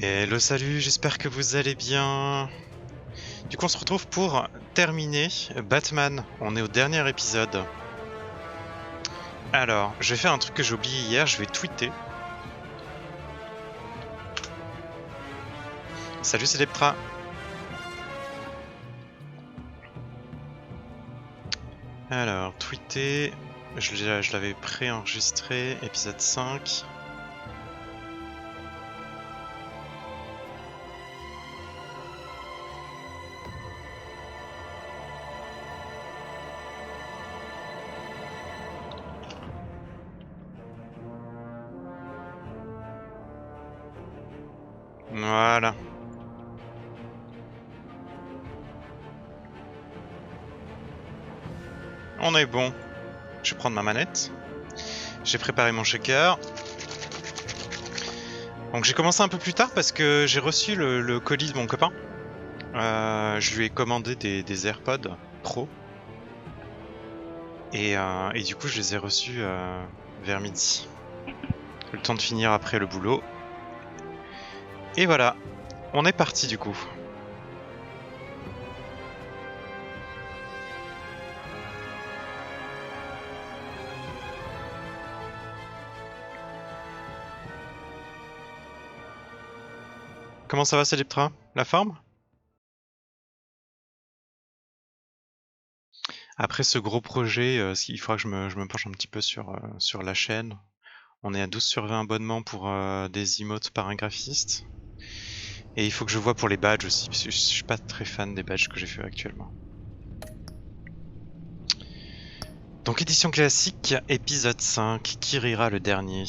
Hello, salut, j'espère que vous allez bien. Du coup, on se retrouve pour terminer Batman. On est au dernier épisode. Alors, je vais faire un truc que j'ai oublié hier, je vais tweeter. Salut, c'est Leptra. Alors, tweeter, je l'avais préenregistré, épisode 5. Voilà. On est bon. Je vais prendre ma manette. J'ai préparé mon shaker. Donc j'ai commencé un peu plus tard parce que j'ai reçu le colis de mon copain. Je lui ai commandé des AirPods Pro. Et du coup je les ai reçus vers midi. Le temps de finir après le boulot. Et voilà, on est parti du coup. Comment ça va Céléptra? La forme? Après ce gros projet, il faudra que je me penche un petit peu sur la chaîne. On est à 12 sur 20 abonnements pour des emotes par un graphiste. Et il faut que je vois pour les badges aussi, parce que je suis pas très fan des badges que j'ai fait actuellement. Donc édition classique, épisode 5, qui rira le dernier?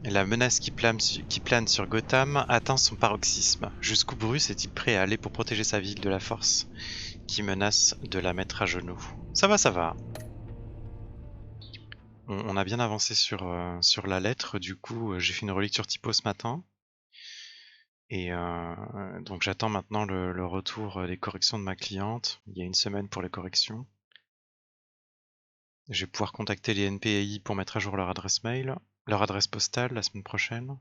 La menace qui plane sur Gotham atteint son paroxysme. Jusqu'où Bruce est-il prêt à aller pour protéger sa ville de la force qui menace de la mettre à genoux? Ça va, ça va. On a bien avancé sur la lettre, du coup j'ai fait une relecture typo ce matin. Et donc j'attends maintenant le retour des corrections de ma cliente. Il y a une semaine pour les corrections. Je vais pouvoir contacter les NPI pour mettre à jour leur adresse mail, leur adresse postale la semaine prochaine.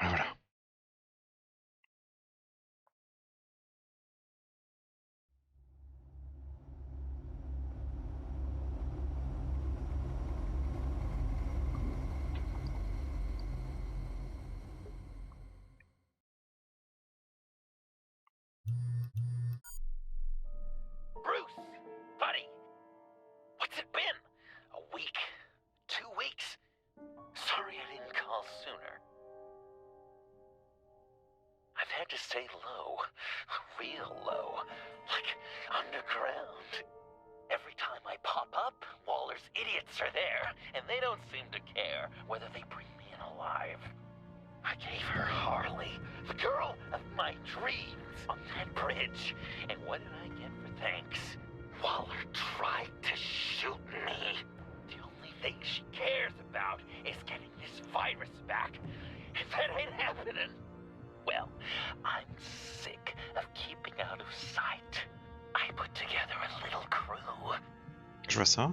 Voilà. Bruce, buddy, what's it been? A week? 2 weeks? Sorry I didn't call sooner. I've had to stay low, real low, like underground. Every time I pop up, Waller's idiots are there, and they don't seem to care whether they bring me in alive. I gave her Harley, the girl of my dreams, on that bridge, and what did I get for thanks? Waller tried to shoot me. The only thing she cares about is getting this virus back. If that ain't happening, well, I'm sick of keeping out of sight. I put together a little crew. Je vois ça.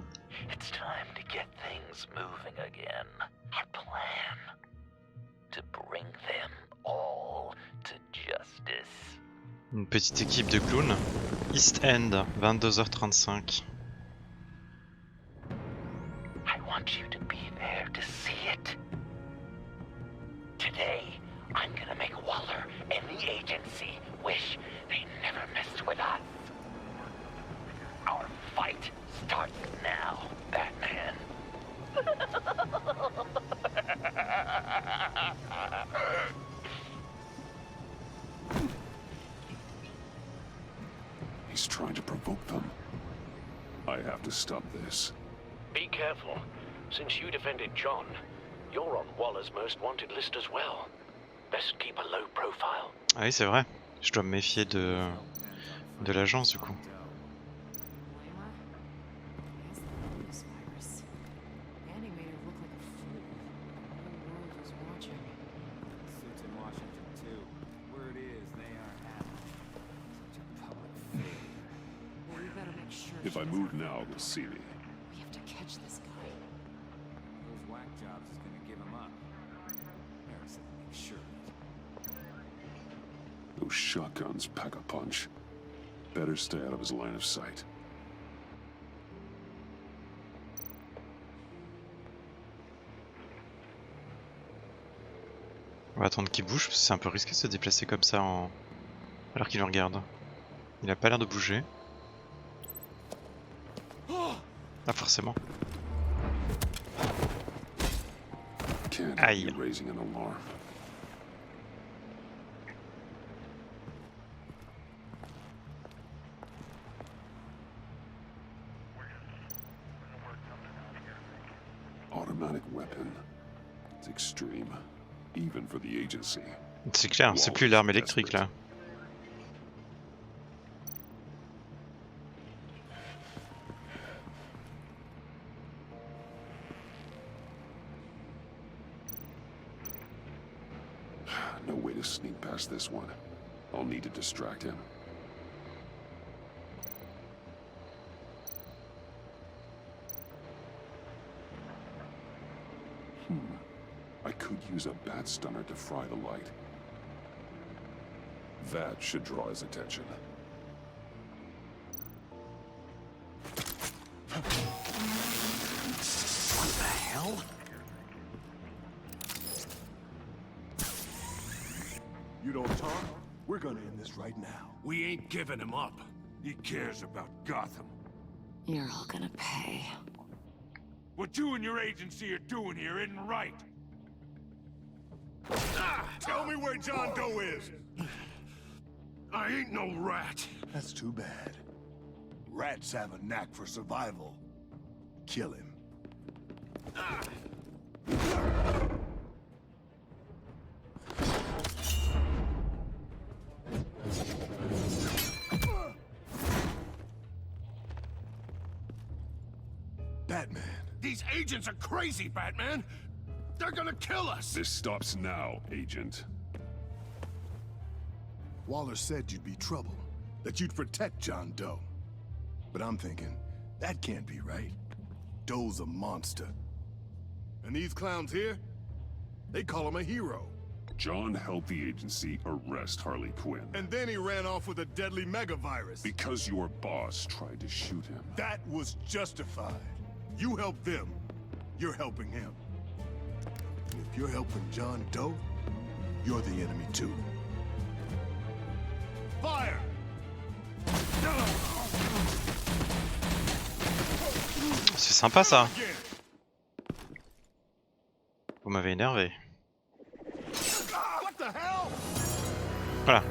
It's time to get things moving again. Our plan. To bring them all to justice. Une petite équipe de clowns. East End, 22h35. I want you to be there to see it. Today, I'm gonna make Waller and the agency wish they never messed with us. Our fight starts now, Batman. He's trying to provoke them. I have to stop this. Be careful. Since you defended John, you're on Waller's most wanted list as well. Best keep a low profile. Ah oui, c'est vrai. Je dois me méfier de l'agence du coup. If I move now, they'll see me. We have to catch this guy. Those whack jobs is gonna give him up. Harris had to make sure. Those shotguns pack a punch. Better stay out of his line of sight. On va attendre qu'il bouge parce que c'est un peu risqué de se déplacer comme ça alors qu'il nous regarde. Il a pas l'air de bouger. Ah forcément. Can't Aïe. be raising an alarm. Automatic weapon. It's extreme, even for the agency. C'est clair, c'est plus l'arme électrique là. No way to sneak past this one. I'll need to distract him. I could use a bat stunner to fry the light. That should draw his attention. What the hell? You don't talk? We're gonna end this right now. We ain't giving him up. He cares about Gotham. You're all gonna pay. What you and your agency are doing here isn't right. Tell me where John Doe is! I ain't no rat. That's too bad. Rats have a knack for survival. Kill him. Batman. These agents are crazy, Batman. They're gonna kill us. This stops now, Agent. Waller said you'd be trouble, that you'd protect John Doe. But I'm thinking, that can't be right. Doe's a monster. And these clowns here, they call him a hero. John helped the agency arrest Harley Quinn. And then he ran off with a deadly megavirus. Because your boss tried to shoot him. That was justified. You help them, you're helping him. And if you're helping John Doe, you're the enemy too. Fire! C'est sympa ça. Vous m'avez énervé. What the hell? Voilà.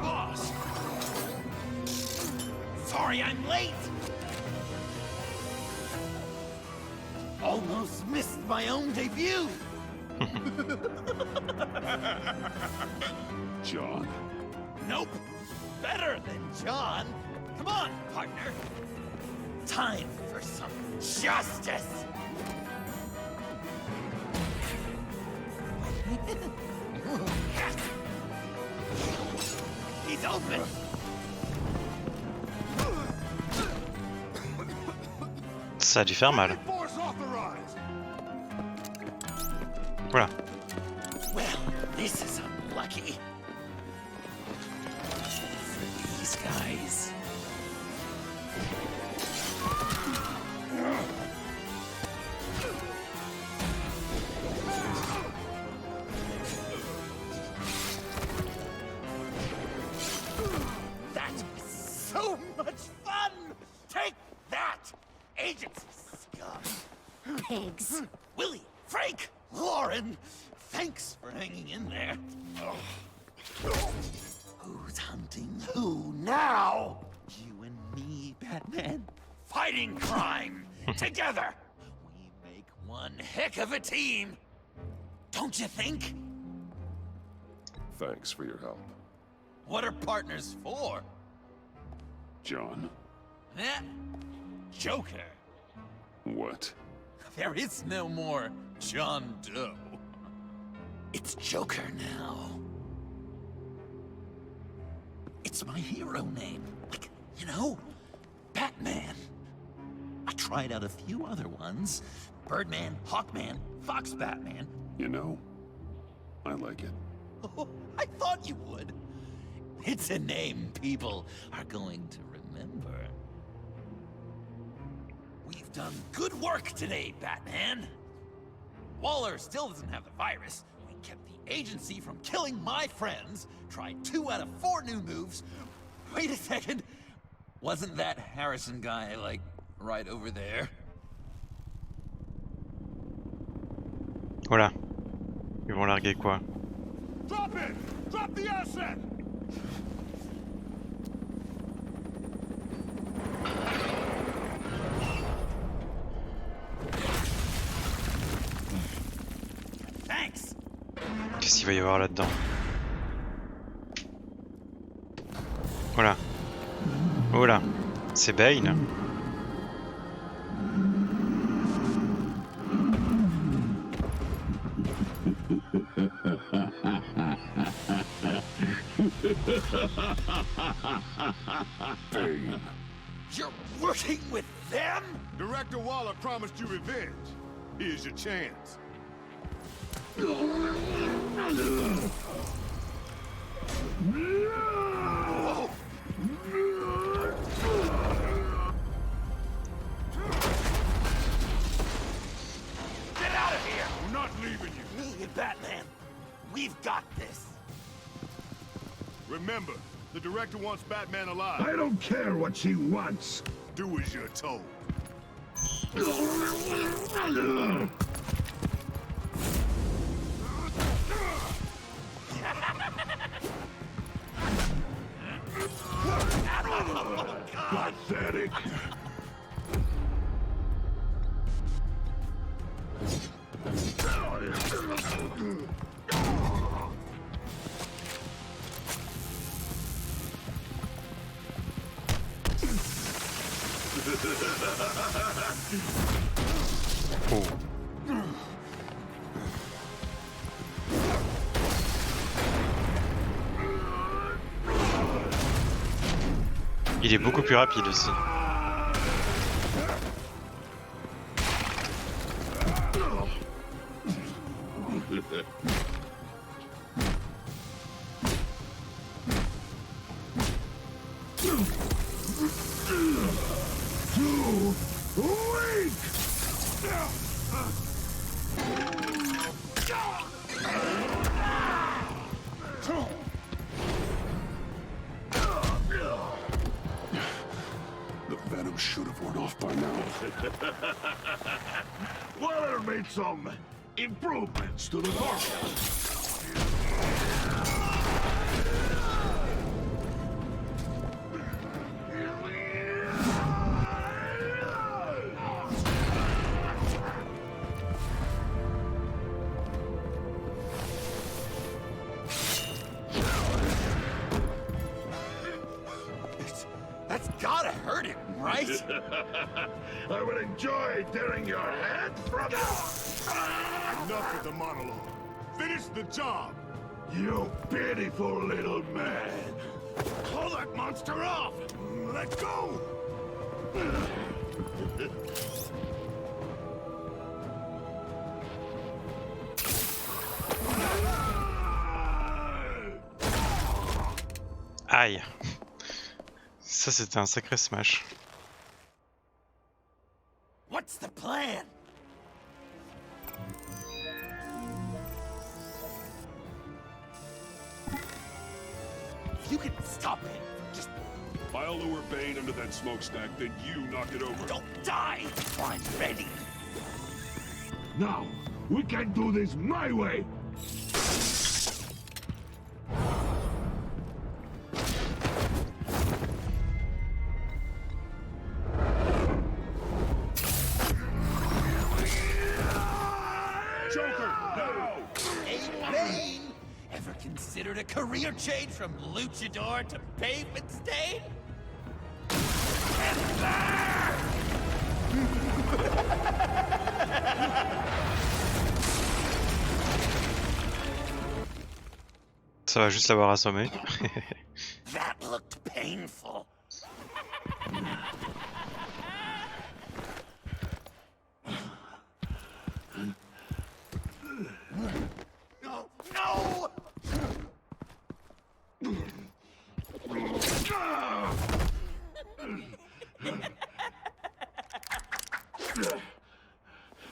Boss! Sorry I'm late! Almost missed my own debut! John? Nope! Better than John! Come on, partner! Time for some justice! He's open! Ça a dû faire mal. Force authorized. Voilà. Well, this is unlucky. For these guys. That was so much fun! Take that, agency scum! Pigs. Willie, Frank, Lauren, thanks for hanging in there. Who's hunting who now? You and me, Batman. Fighting crime together. We make one heck of a team. Don't you think? Thanks for your help. What are partners for? John? Eh? Joker. What? There is no more John Doe. It's Joker now. It's my hero name. Like, you know, Batman. A tried out a few other ones. Birdman, Hawkman, Fox Batman. You know, I like it. Oh, I thought you would. It's a name people are going to remember. We've done good work today, Batman. Waller still doesn't have the virus. We kept the agency from killing my friends. Tried 2 out of 4 new moves. Wait a second. Wasn't that Harrison guy, like, right over there? Voilà. Ils vont larguer quoi? Drop it! Drop the asset! Thanks. Qu'est-ce qu'il va y avoir là-dedans? Voilà. Voilà. C'est Bane. Bane. You're working with them? Director Waller promised you revenge. Here's your chance. Whoa. Get out of here! We're not leaving you. Me and Batman, we've got this. Remember, the director wants Batman alive. I don't care what she wants. Do as you're told. Pathetic. Oh. Il est beaucoup plus rapide aussi. The venom should have worn off by now. Waller made some improvements to the formula. That's gotta hurt him, right? I would enjoy tearing your head from it. Enough with the monologue. Finish the job. You pitiful little man. Pull that monster off. Let go. Aïe. Ça c'était un sacré smash. What's the plan? If you could stop it, just If I'll lure Bane under that smokestack, then you knock it over. don't die. I'm ready. Now, we can do this my way. Joker, no. Hey, Bane! Ever considered a career change from luchador to pavement stain? Ça va juste l'avoir assommé. That looked painful.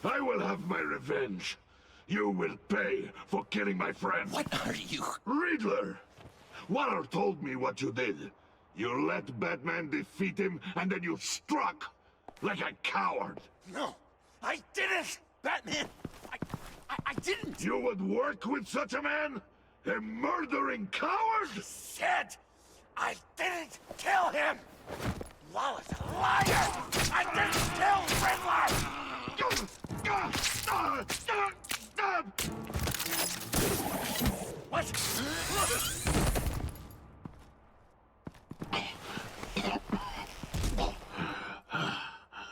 I will have my revenge. You will pay for killing my friend. What are you? Riddler! Waller told me what you did. You let Batman defeat him, and then you struck like a coward. No, I didn't! Batman! I didn't! You would work with such a man? A murdering coward? Said I didn't kill him! Waller's a liar! I didn't kill Riddler! What?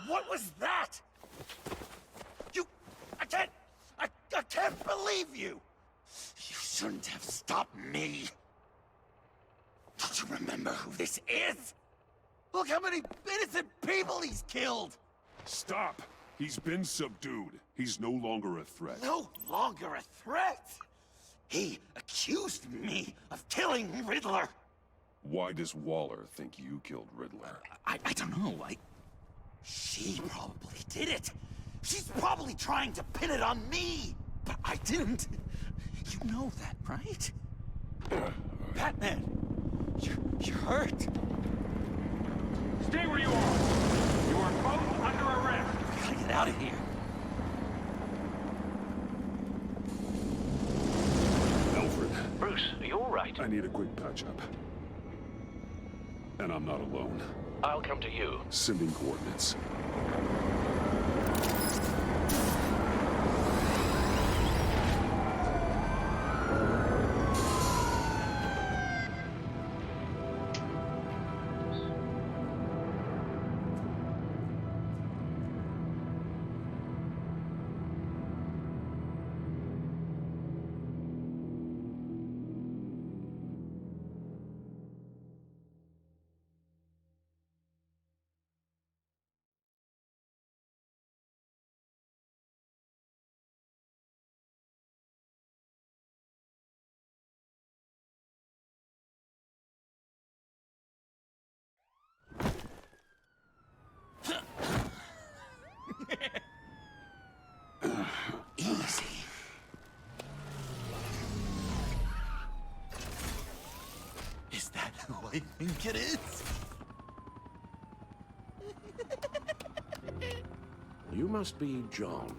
What was that? I can't believe you! You shouldn't have stopped me. Don't you remember who this is? Look how many innocent people he's killed! Stop! He's been subdued. He's no longer a threat. No longer a threat! He accused me of killing Riddler! Why does Waller think you killed Riddler? I don't know, She probably did it! She's probably trying to pin it on me! But I didn't! You know that, right? Batman! You're hurt! Stay where you are! You are both under arrest! We gotta get out of here! Alfred, Bruce, are you alright? I need a quick patch-up. And I'm not alone. I'll come to you. Sending coordinates. Easy. Is that who I think it is? You must be John.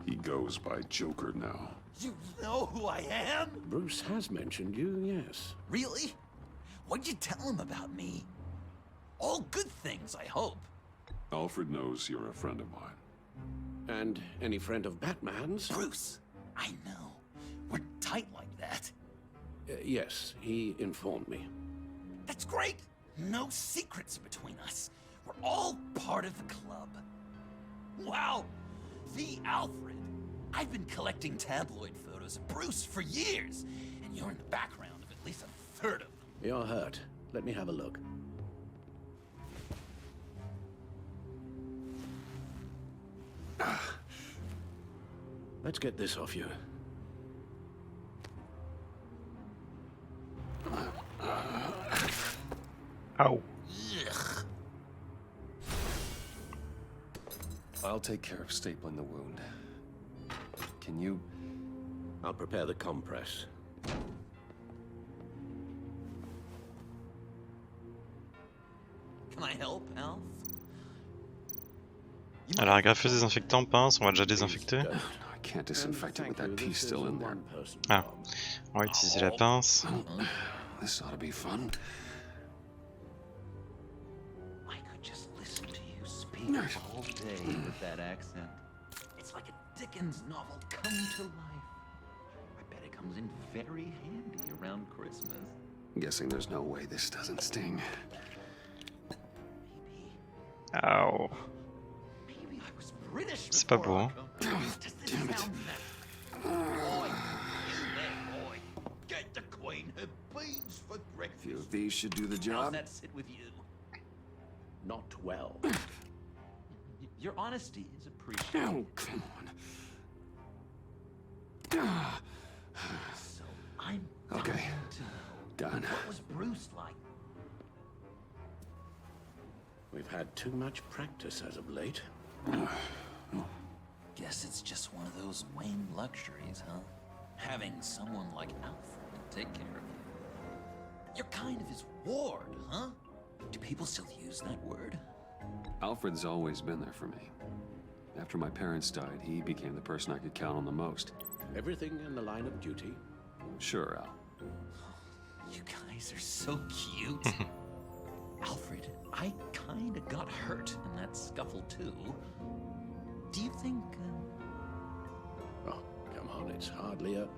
He goes by Joker now. You know who I am? Bruce has mentioned you, yes. Really? What'd you tell him about me? All good things, I hope. Alfred knows you're a friend of mine. And any friend of Batman's? Bruce, I know. We're tight like that. Yes, he informed me. That's great. No secrets between us. We're all part of the club. Wow, the Alfred. I've been collecting tabloid photos of Bruce for years, and you're in the background of at least a third of them. You're hurt. Let me have a look. Let's get this off you. Ow. Ugh. I'll take care of stapling the wound. Can you... I'll prepare the compress. Can I help, Alf? Alors, agrafeuse désinfectant, pince, on va déjà désinfecter. I can't disinfect it with that piece still in there. Ah, on va utiliser la pince. This ought to be fun. I could just listen to you speak all day with that accent. It's like a Dickens novel come to life. I bet it comes in very handy around Christmas. Guessing there's no way this doesn't sting. Maybe. Ow. Maybe I was British. C'est pas beau, hein. Damn it. Boy, get the Queen her beans for A breakfast. few of these should do the How's job. that sit with you? Not well. Your honesty is appreciated. Oh, come on. So I'm Okay. dying to know, Done. what was Bruce like? We've had too much practice as of late. Guess it's just one of those Wayne luxuries, huh? Having someone like Alfred to take care of you. You're kind of his ward, huh? Do people still use that word? Alfred's always been there for me. After my parents died, he became the person I could count on the most. Everything in the line of duty. Sure, Al. You guys are so cute. Alfred, I kinda got hurt in that scuffle too. Do you think... Oh, come on, it's hardly a...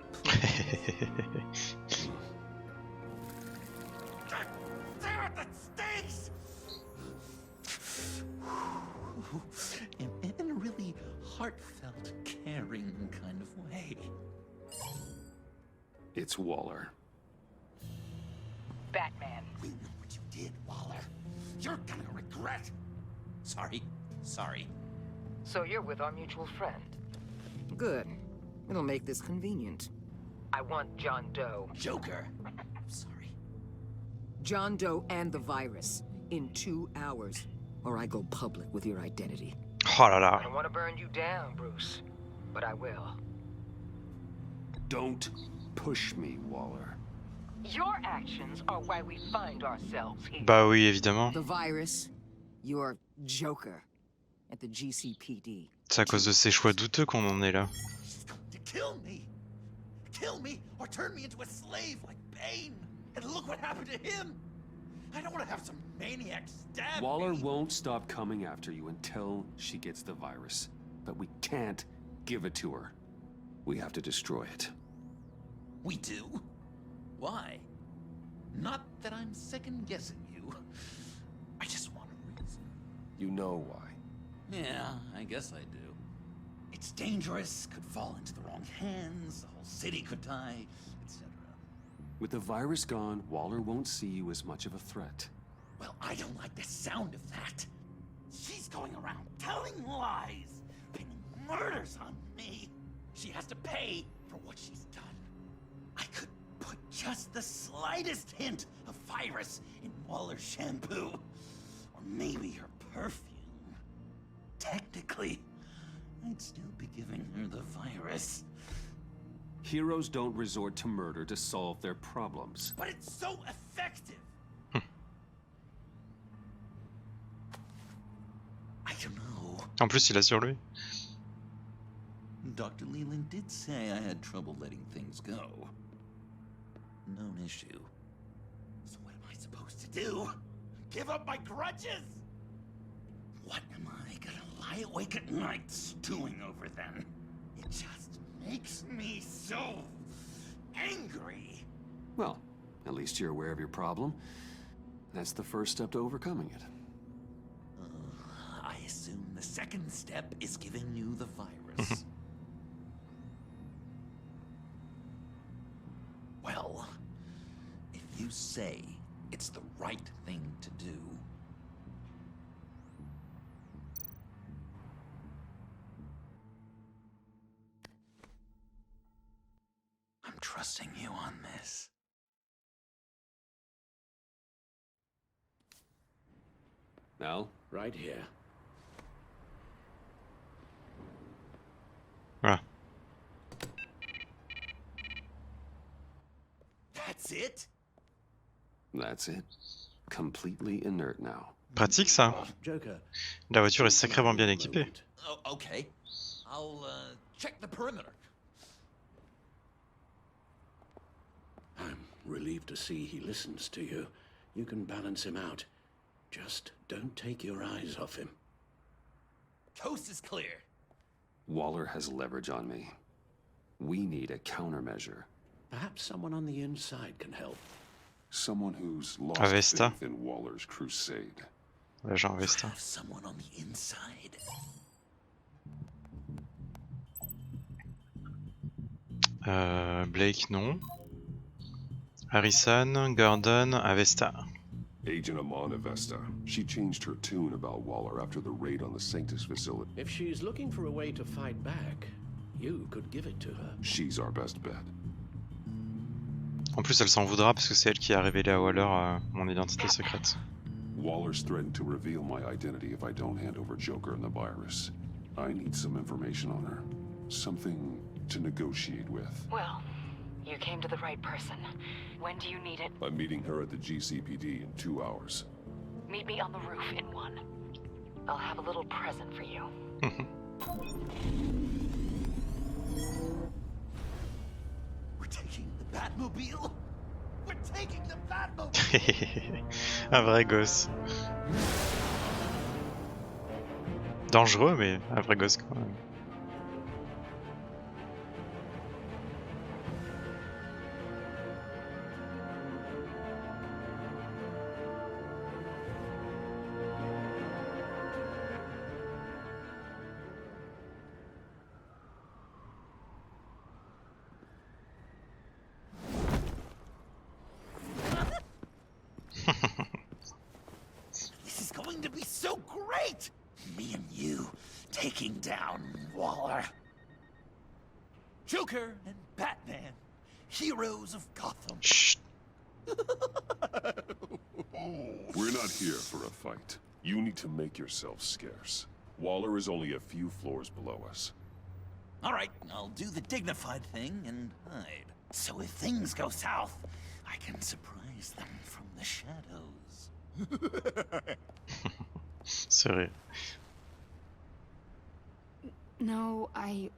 There that stinks! In a really heartfelt, caring kind of way. It's Waller. Batman. We know what you did, Waller. You're gonna regret. Sorry. So you're with our mutual friend. Good. It'll make this convenient. I want John Doe. Joker. Sorry. John Doe and the virus. In 2 hours. Or I go public with your identity. Oh là I là. don't want to burn you down, Bruce. But I will. Don't push me, Waller. Your actions are why we find ourselves here. Bah oui, évidemment. The virus. Your Joker. At the GCPD. C'est à cause de ces choix douteux qu'on en est là. She's going to kill me. Kill me or turn me into a slave like Bane. And look what happened to him. I don't want to have some maniac stab Waller me. won't stop coming after you until she gets the virus. But we can't give it to her. We have to destroy it. We do? Why? Not that I'm second-guessing you. I just want a reason. You know why. Yeah, I guess I do. It's dangerous, could fall into the wrong hands, the whole city could die, etc. With the virus gone, Waller won't see you as much of a threat. Well, I don't like the sound of that. She's going around telling lies, pinning murders on me. She has to pay for what she's done. I could put just the slightest hint of virus in Waller's shampoo. Or maybe her perfume. Technically, I'd still be giving her the virus. Heroes don't resort to murder to solve their problems. But it's so effective! I don't know. En plus, il a sur lui. Dr. Leland did say I had trouble letting things go. Known issue. So what am I supposed to do? Give up my grudges? What am I gonna lie awake at night stewing over then? It just makes me so angry. Well, at least you're aware of your problem. That's the first step to overcoming it. I assume the second step is giving you the virus. Well, if you say it's the right thing to do, I'm trusting you on this. Al? Right here. Voilà. That's it? That's it. Completely inert now. Pratique ça. Joker. La voiture est sacrément bien équipée. Oh, okay. I'll check the perimeter. I'm relieved to see he listens to you. You can balance him out. Just don't take your eyes off him. Coast is clear. Waller has leverage on me. We need a countermeasure. Perhaps someone on the inside can help. Someone who's lost Avesta. faith in Waller's crusade. L'agent Avesta. Have someone on the inside. Blake, non. Harrison, Gordon, Avesta. Agent Amon Avesta. She changed her tune about Waller after the raid on the Sanctus facility. If she's looking for a way to fight back, you could give it to her. She's our best bet. En plus, elle s'en voudra parce que c'est elle qui a révélé à Waller mon identité secrète. Waller's threatened to reveal my identity if I don't hand over Joker and the virus. I need some information on her. Something to negotiate with. Well, you came to the right person. When do you need it? I'm meeting her at the GCPD in 2 hours. Meet me on the roof in 1. I'll have a little present for you. We're taking the Batmobile? We're taking the Batmobile! Un vrai gosse. Dangereux, mais un vrai gosse quand même. This is going to be so great! Me and you taking down Waller. Joker and Batman, heroes of Gotham. Chut. We're not here for a fight. You need to make yourself scarce. Waller is only a few floors below us. All right, I'll do the dignified thing and hide. So if things go south, I can surprise them from the shadows. Sérieux. No, I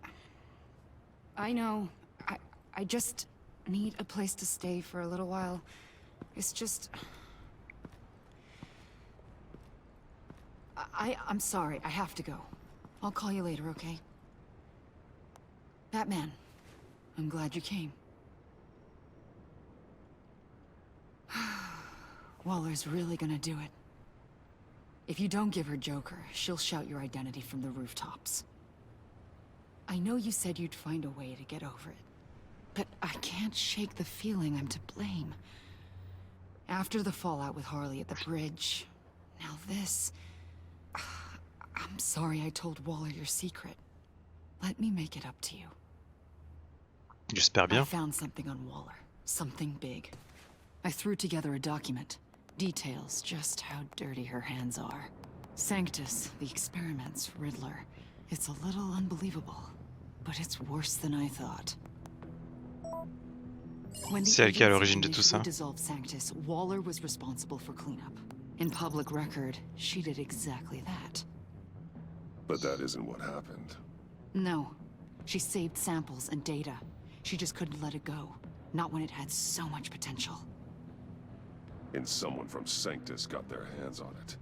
know. I just need a place to stay for a little while. It's just... I'm sorry, I have to go. I'll call you later, okay? Batman, I'm glad you came. Waller's really gonna do it. If you don't give her Joker, she'll shout your identity from the rooftops. I know you said you'd find a way to get over it, but I can't shake the feeling I'm to blame. After the fallout with Harley at the bridge, now this... I'm sorry I told Waller your secret. Let me make it up to you. J'espère bien. I found something on Waller. Something big. I threw together a document. Details just how dirty her hands are. Sanctus, the experiments, Riddler. It's a little unbelievable, but it's worse than I thought. When the C'est elle qui est à agency l'origine de tout ça. initially dissolved Sanctus, Waller was responsible for cleanup. In public record, she did exactly that. But that isn't what happened. No. She saved samples and data. She just couldn't let it go. Not when it had so much potential. And someone from Sanctus got their hands on it.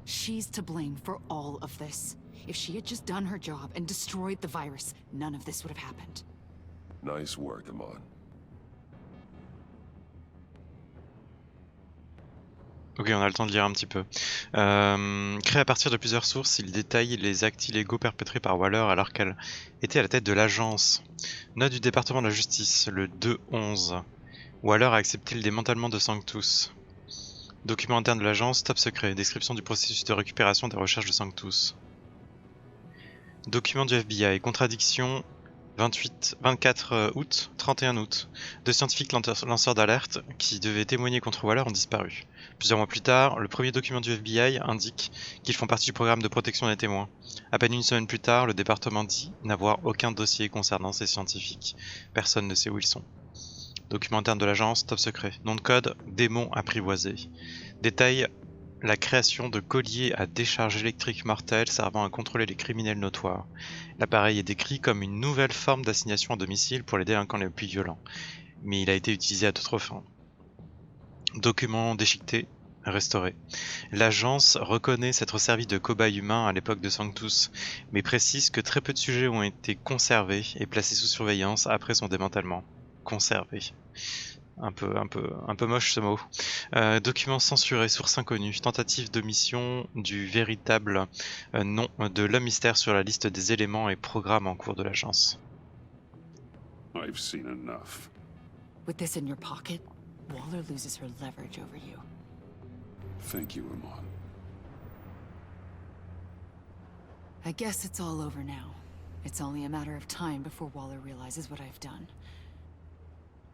She's to blame for all of this. If she had just done her job and destroyed the virus, none of this would have happened. Nice work, Amon. Ok, on a le temps de lire un petit peu. Créé à partir de plusieurs sources, il détaille les actes illégaux perpétrés par Waller alors qu'elle était à la tête de l'agence. Note du département de la justice, le 2-11. Waller a accepté le démantèlement de Sanctus. Document interne de l'agence, top secret. Description du processus de récupération des recherches de Sanctus. Document du FBI, contradiction 24 août, 31 août. Deux scientifiques lanceurs d'alerte qui devaient témoigner contre Waller ont disparu. Plusieurs mois plus tard, le premier document du FBI indique qu'ils font partie du programme de protection des témoins. À peine une semaine plus tard, le département dit n'avoir aucun dossier concernant ces scientifiques. Personne ne sait où ils sont. Document interne de l'agence, top secret. Nom de code, démon apprivoisé. Détaille la création de colliers à décharge électrique mortelle servant à contrôler les criminels notoires. L'appareil est décrit comme une nouvelle forme d'assignation à domicile pour les délinquants les plus violents, mais il a été utilisé à d'autres fins. Document déchiqueté, restauré. L'agence reconnaît s'être servi de cobayes humains à l'époque de Sanctus, mais précise que très peu de sujets ont été conservés et placés sous surveillance après son démantèlement. Conservés. Un peu moche ce mot. Document censuré, source inconnue. Tentative d'omission du véritable nom de l'homme mystère sur la liste des éléments et programmes en cours de l'agence. I've seen enough. With this in your pocket, Waller loses her leverage over you. Thank you, Amon. I guess it's all over now. It's only a matter of time before Waller realizes what I've done.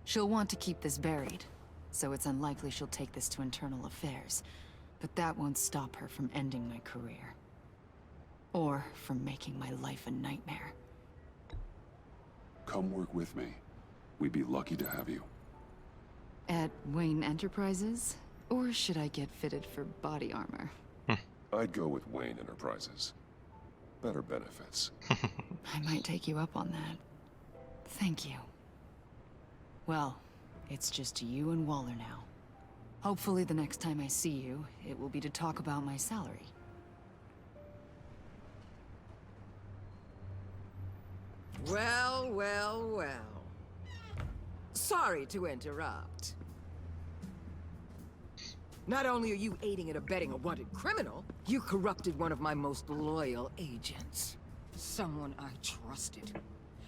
She'll want to keep this buried, so it's unlikely she'll take this to internal affairs. But that won't stop her from ending my career. Or from making my life a nightmare. Come work with me. We'd be lucky to have you. At Wayne Enterprises? Or should I get fitted for body armor? I'd go with Wayne Enterprises. Better benefits. I might take you up on that. Thank you. Well, it's just you and Waller now. Hopefully the next time I see you, it will be to talk about my salary. Well, well, well. Sorry to interrupt. Not only are you aiding and abetting a wanted criminal, you corrupted one of my most loyal agents. Someone I trusted.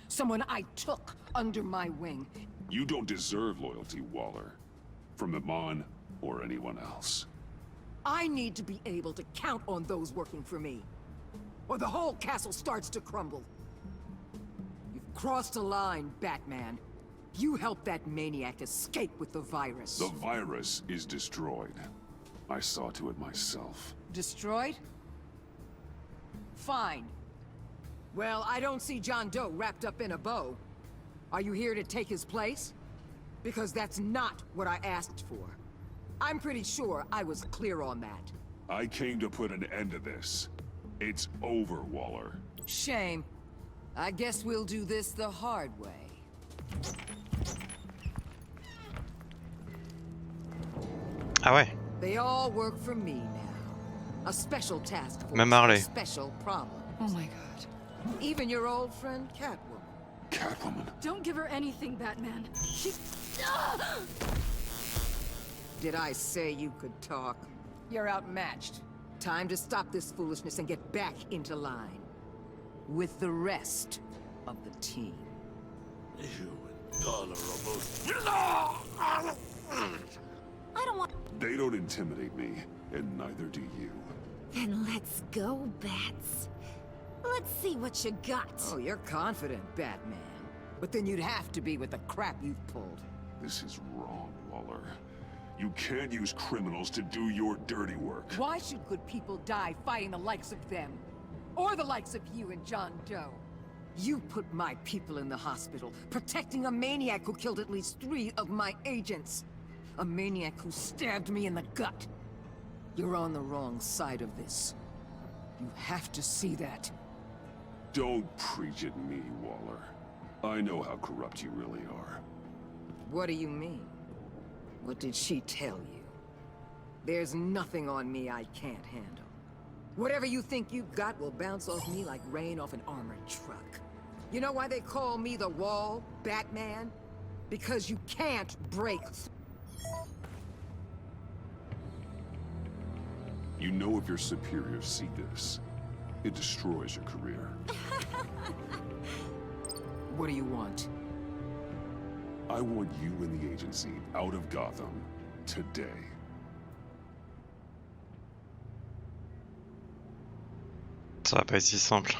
Someone I took under my wing. You don't deserve loyalty, Waller. From Iman or anyone else. I need to be able to count on those working for me. Or the whole castle starts to crumble. You've crossed a line, Batman. You helped that maniac escape with the virus. The virus is destroyed. I saw to it myself. Destroyed? Fine. Well, I don't see John Doe wrapped up in a bow. Are you here to take his place? Because that's not what I asked for. I'm pretty sure I was clear on that. I came to put an end to this. It's over, Waller. Shame. I guess we'll do this the hard way. Ah ouais. They all work for me now. A special task force, Même Harley. special problems. Oh my god. Even your old friend Catwoman. Catwoman? Don't give her anything, Batman. She... Did I say you could talk? You're outmatched. Time to stop this foolishness and get back into line. With the rest of the team. You intolerable... I don't want... They don't intimidate me, and neither do you. Then let's go, Bats. Let's see what you got. Oh, you're confident, Batman. But then you'd have to be with the crap you've pulled. This is wrong, Waller. You can't use criminals to do your dirty work. Why should good people die fighting the likes of them? Or the likes of you and John Doe? You put my people in the hospital, protecting a maniac who killed at least 3 of my agents. A maniac who stabbed me in the gut. You're on the wrong side of this. You have to see that. Don't preach at me, Waller. I know how corrupt you really are. What do you mean? What did she tell you? There's nothing on me I can't handle. Whatever you think you've got will bounce off me like rain off an armored truck. You know why they call me the Wall, Batman? Because you can't break. You know if your superiors see this, it destroys your career. What do you want? I want you and the agency out of Gotham today. Ça va pas être si simple.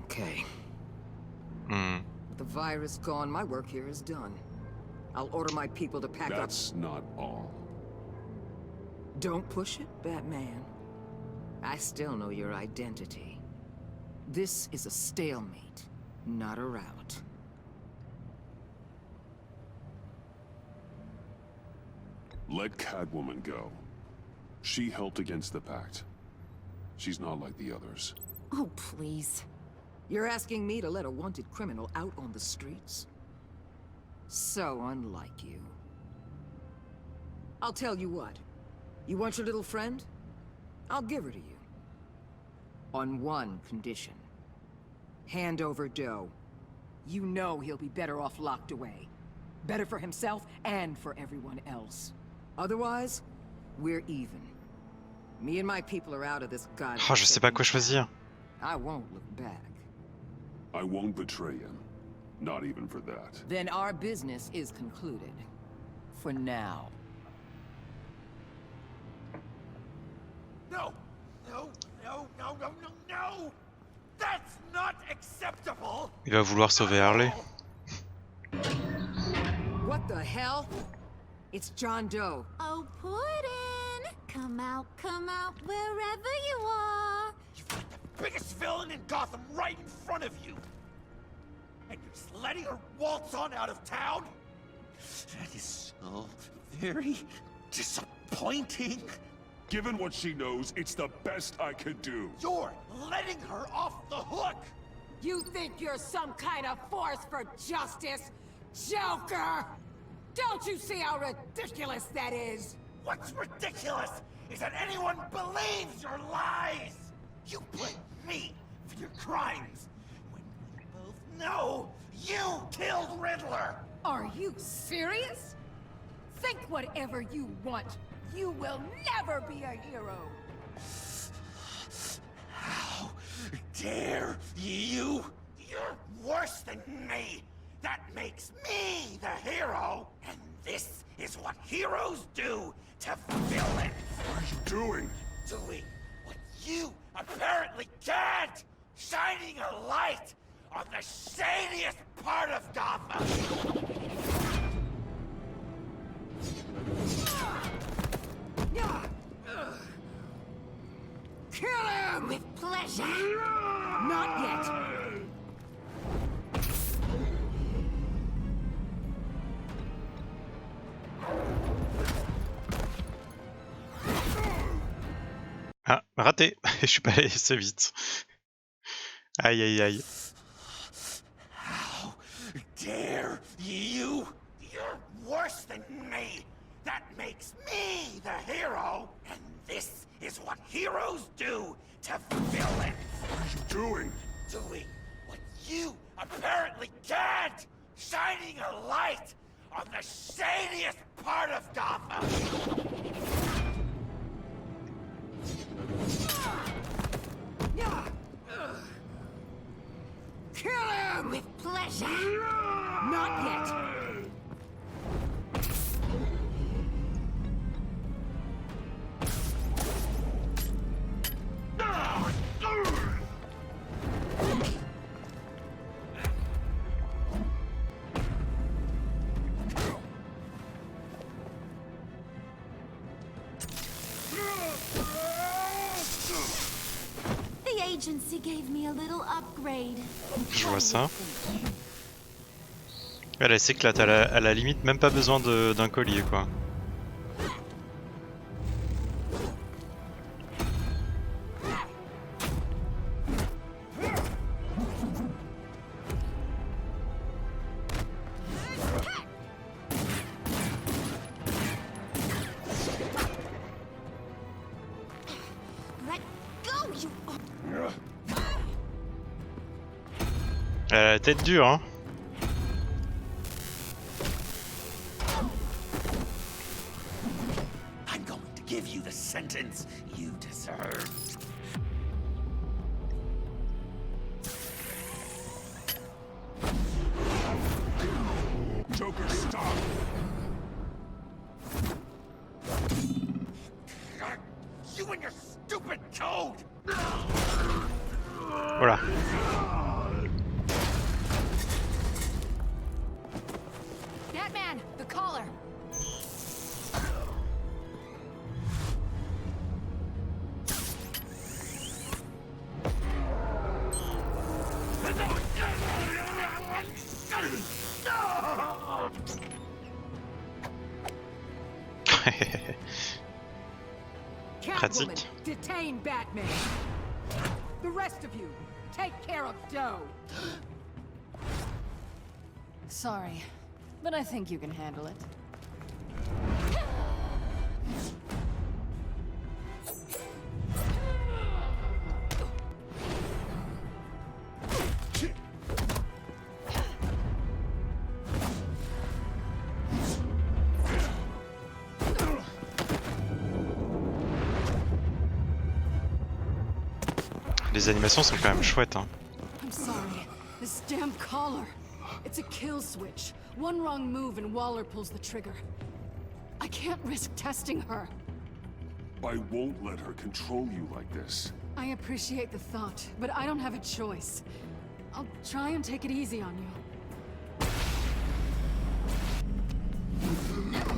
Okay. With the virus gone, my work here is done. I'll order my people to pack up. That's not all. Don't push it, Batman. I still know your identity. This is a stalemate, not a rout. Let Catwoman go. She helped against the Pact. She's not like the others. Oh, please. You're asking me to let a wanted criminal out on the streets? So unlike you. I'll tell you what. You want your little friend? I'll give her to you. On one condition. Hand over Doe. You know he'll be better off locked away. Better for himself and for everyone else. Otherwise, we're even. Me and my people are out of this goddamn. Oh, je sais pas quoi choisir. I won't look back. I won't betray him. Not even for that. Then our business is concluded. For now. No! No! No! No! No! No! No! That's not acceptable! Il va vouloir sauver Harley. What the hell? It's John Doe. Oh, Puddin'! Come out, wherever you are. You've got the biggest villain in Gotham right in front of you! And you're just letting her waltz on out of town? That is so very disappointing. Given what she knows, it's the best I could do. You're letting her off the hook! You think you're some kind of force for justice, Joker? Don't you see how ridiculous that is? What's ridiculous is that anyone believes your lies! You blame me for your crimes, when we both know you killed Riddler! Are you serious? Think whatever you want. You will never be a hero. How dare you? You're worse than me! That makes me the hero! And this is what heroes do to villains! What are you doing? Doing what you apparently can't! Shining a light on the shadiest part of Gotham! Kill him! With pleasure. Not yet. Ah, raté. Je suis pas allé assez vite. Aïe aïe aïe. How dare you? You're worse than me! That makes me the hero! And this is what heroes do to villains! What are you doing? Doing what you apparently can't! Shining a light on the shadiest part of Gotham! Kill him! With pleasure. Not yet. The agency gave me a little upgrade. Je vois ça. Elle s'éclate, à la limite même pas besoin d'un collier quoi. Let go, you. Elle a la tête dure hein. I'm going to give you the sentence you deserve. Joker, stop! You and your stupid toad! Voilà. Batman, the collar. Catwoman, detain Batman. The rest of you, take care of Doe. Sorry, but I think you can handle it. Les animations sont quand même chouettes hein. I'm sorry. This damn collar. It's a kill switch. One wrong move and Waller pulls the trigger. I can't risk testing her. I won't let her control you like this. I appreciate the thought, but I don't have a choice. I'll try and take it easy on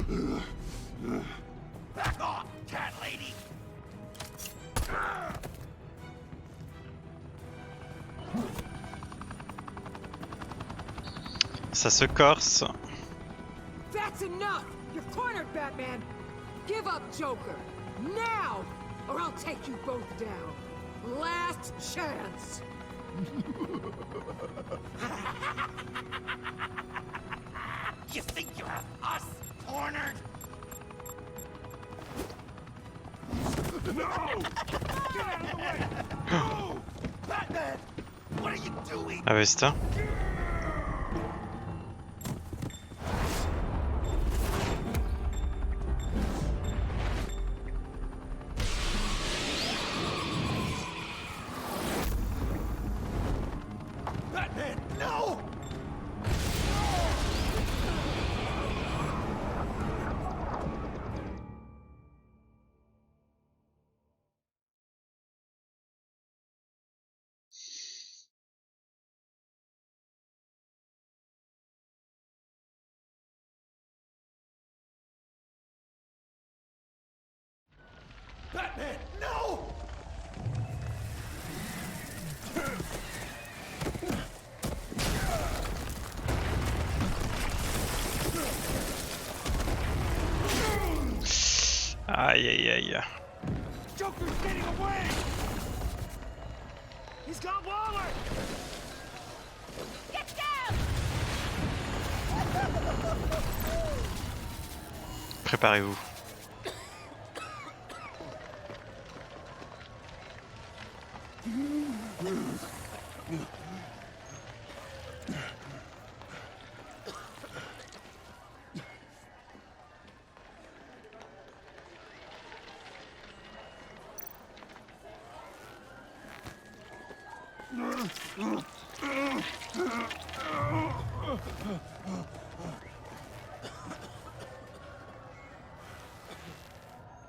you. Back off! cat lady. Ça se corse. That's enough! You're cornered, Batman! Give up, Joker! Now! Or I'll take you both down. Last chance! You think you have us cornered? No! Get out of the way! No! Batman! What are you doing? Ah ouais, c'est ça. Batman, no! Batman, no! Aïe aïe aïe. Joker's getting away! He's got Waller! Get down! Préparez-vous.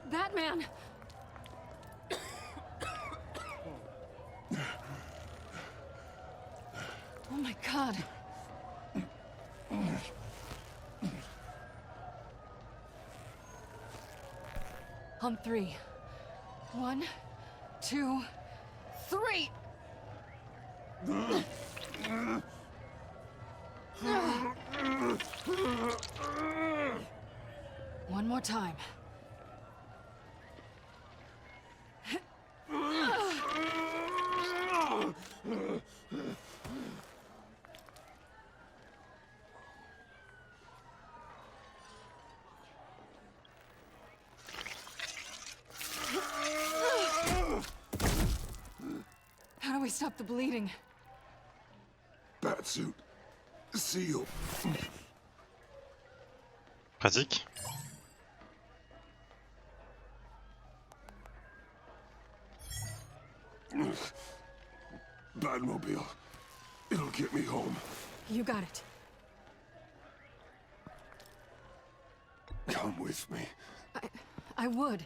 Batman! Oh my God. On three. 1, 2, 3! One more time. How do we stop the bleeding? Batsuit. Seal. Pratique. Batmobile. It'll get me home. You got it. Come with me. I would.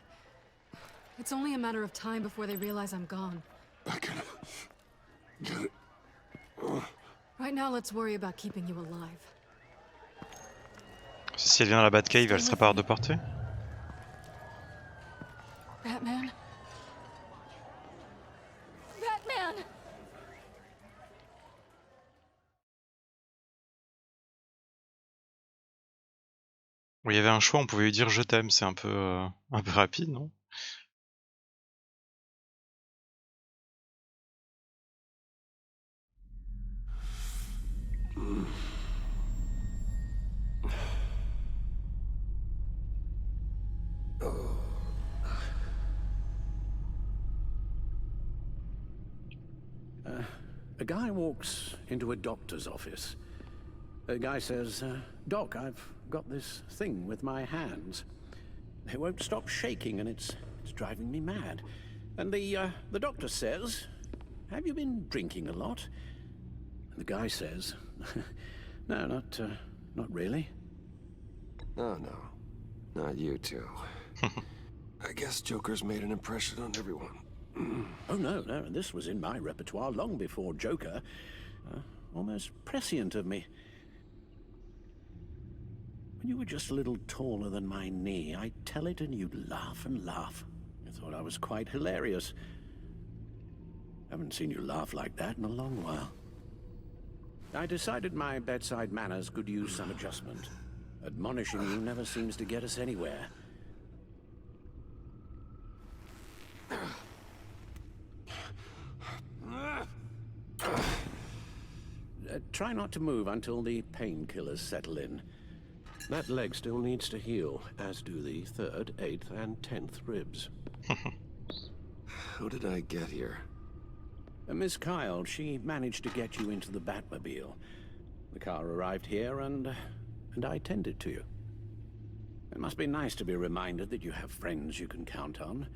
It's only a matter of time before they realize I'm gone. I can get it. Right now, let's worry about keeping you alive. Si elle vient dans la Batcave, elle sera pas hors de portée. Batman? Batman! Oui, il y avait un choix, on pouvait lui dire je t'aime, c'est un peu rapide, non? A guy walks into a doctor's office. The guy says, Doc, I've got this thing with my hands. It won't stop shaking and it's driving me mad. And the doctor says, have you been drinking a lot? And the guy says, no, not really. Oh, no. Not you two. I guess Joker's made an impression on everyone. Oh, no, this was in my repertoire long before Joker. Almost prescient of me. When you were just a little taller than my knee, I'd tell it and you'd laugh and laugh. I thought I was quite hilarious. Haven't seen you laugh like that in a long while. I decided my bedside manners could use some adjustment. Admonishing you never seems to get us anywhere. Try not to move until the painkillers settle in. That leg still needs to heal, as do the 3rd, 8th, and 10th ribs. How did I get here? Miss Kyle, she managed to get you into the Batmobile. The car arrived here, and I tended to you. It must be nice to be reminded that you have friends you can count on.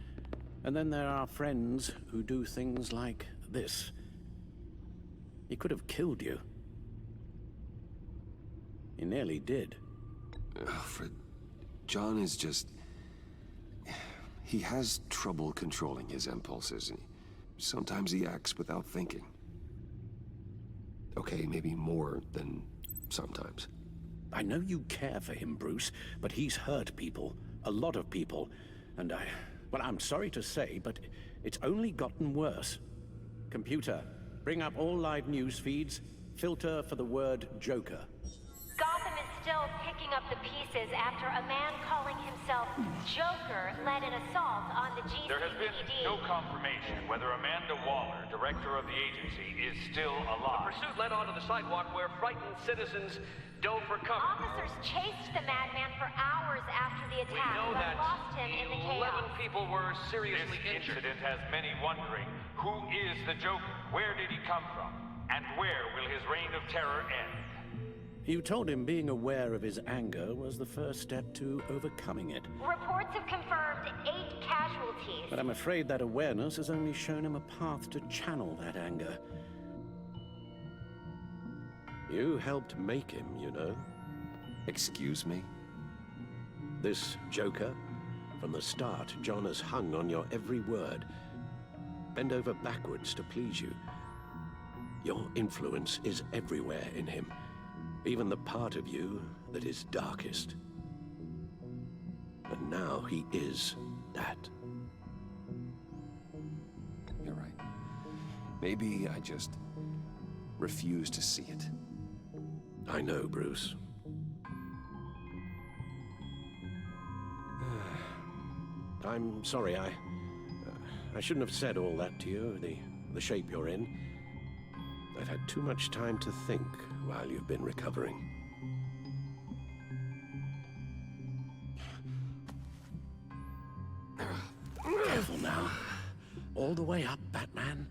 And then there are friends who do things like this. He could have killed you. He nearly did. Alfred, John is just... He has trouble controlling his impulses. Sometimes he acts without thinking. Okay, maybe more than sometimes. I know you care for him, Bruce, but he's hurt people. A lot of people. And well, I'm sorry to say, but it's only gotten worse. Computer, bring up all live news feeds. Filter for the word Joker. Gotham is still picking up the pieces after a man calling himself Joker led an assault on the GCPD. There has been no confirmation whether Amanda Waller, director of the agency, is still alive. The pursuit led onto the sidewalk where frightened citizens dove for cover. Officers chased the madman for hours after the We attack, know but that lost him in the 11 chaos. people were seriously This injured. incident has many wondering, who is the Joker? Where did he come from? And where will his reign of terror end? You told him being aware of his anger was the first step to overcoming it. Reports have confirmed 8 casualties. But I'm afraid that awareness has only shown him a path to channel that anger. You helped make him, you know. Excuse me? This Joker, from the start, John has hung on your every word. Bend over backwards to please you. Your influence is everywhere in him. Even the part of you that is darkest. And now he is that. You're right. Maybe I just refuse to see it. I know, Bruce. I'm sorry, I shouldn't have said all that to you, the shape you're in. I've had too much time to think while you've been recovering. Careful now. All the way up, Batman.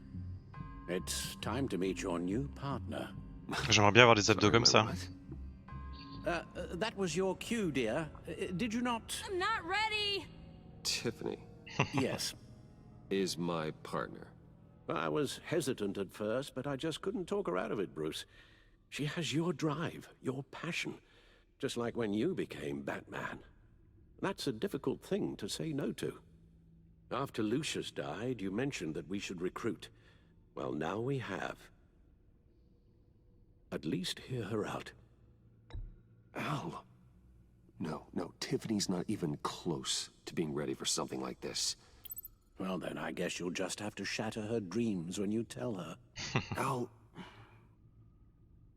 It's time to meet your new partner. J'aimerais bien avoir des abdos comme ça. That was your cue, dear. Did you not? I'm not ready! Tiffany. Yes. Is my partner. I was hesitant at first, but I just couldn't talk her out of it, Bruce. She has your drive, your passion, just like when you became Batman. That's a difficult thing to say no to. After Lucius died, you mentioned that we should recruit. Well, now we have. At least hear her out. Al. No, Tiffany's not even close to being ready for something like this. Well, then I guess you'll just have to shatter her dreams when you tell her. Al...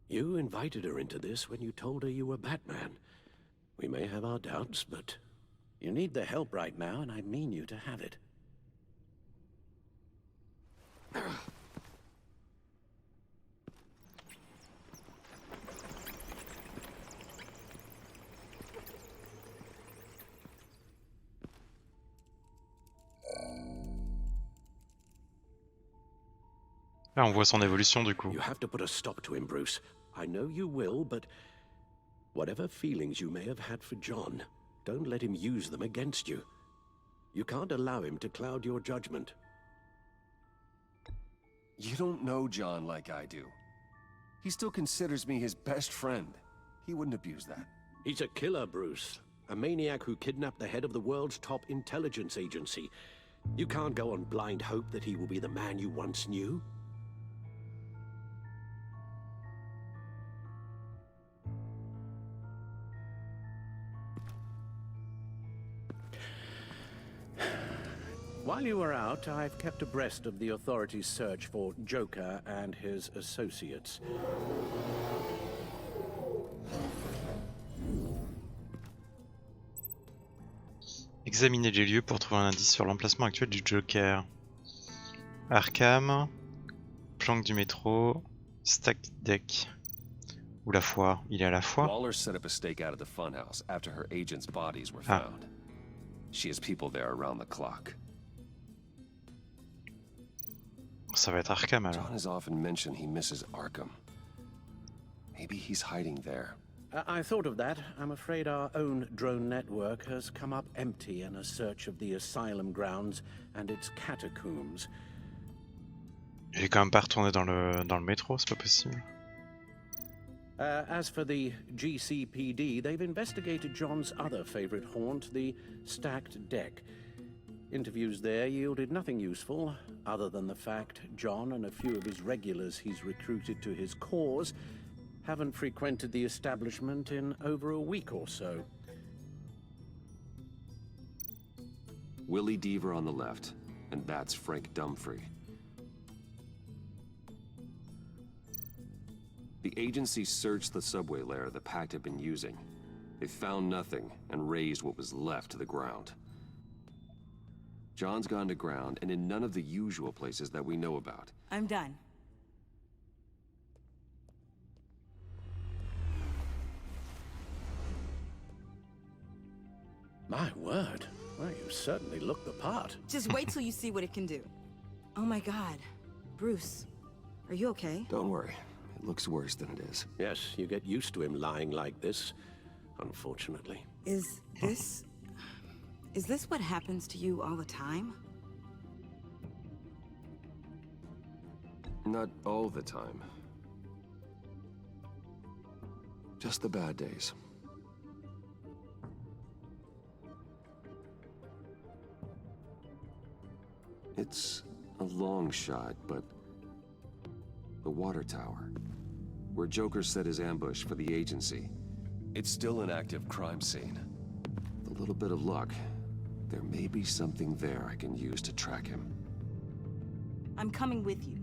You invited her into this when you told her you were Batman. We may have our doubts, but you need the help right now, and I mean you to have it. Là, on voit son évolution du coup. You have to put a stop to him, Bruce. I know you will, but whatever feelings you may have had for John, don't let him use them against you. You can't allow him to cloud your judgment. You don't know John like I do. He still considers me his best friend. He wouldn't abuse that. He's a killer, Bruce. A maniac who kidnapped the head of the world's top intelligence agency. You can't go on blind hope that he will be the man you once knew. While you were out, I've kept abreast of the authorities' search for Joker and his associates. Examiner les lieux pour trouver un indice sur l'emplacement actuel du Joker. Arkham, planque du métro, stack deck. Ou la foire, il est à la foire. Waller set up a stakeout at the funhouse after her agents' bodies were found. She has people there around the clock. Ça va être Arkham alors. John has often mentioned he misses Arkham. Maybe he's hiding there. I thought of that. I'm afraid our own drone network has come up empty in a search of the asylum grounds and its catacombs. Il est quand même pas retourné dans le métro, c'est pas possible. As for the GCPD, they've investigated John's other favorite haunt, the stacked deck. Interviews there yielded nothing useful, other than the fact John and a few of his regulars he's recruited to his cause haven't frequented the establishment in over a week or so. Willie Deaver on the left, and that's Frank Dumfrey. The agency searched the subway lair the Pact had been using. They found nothing and razed what was left to the ground. John's gone to ground and in none of the usual places that we know about. I'm done. My word. Well, you certainly look the part. Just wait till you see what it can do. Oh my god. Bruce, are you okay? Don't worry. It looks worse than it is. Yes, you get used to him lying like this, unfortunately. Is this what happens to you all the time? Not all the time. Just the bad days. It's a long shot, but the water tower, where Joker set his ambush for the agency, it's still an active crime scene. With a little bit of luck, there may be something there I can use to track him. I'm coming with you.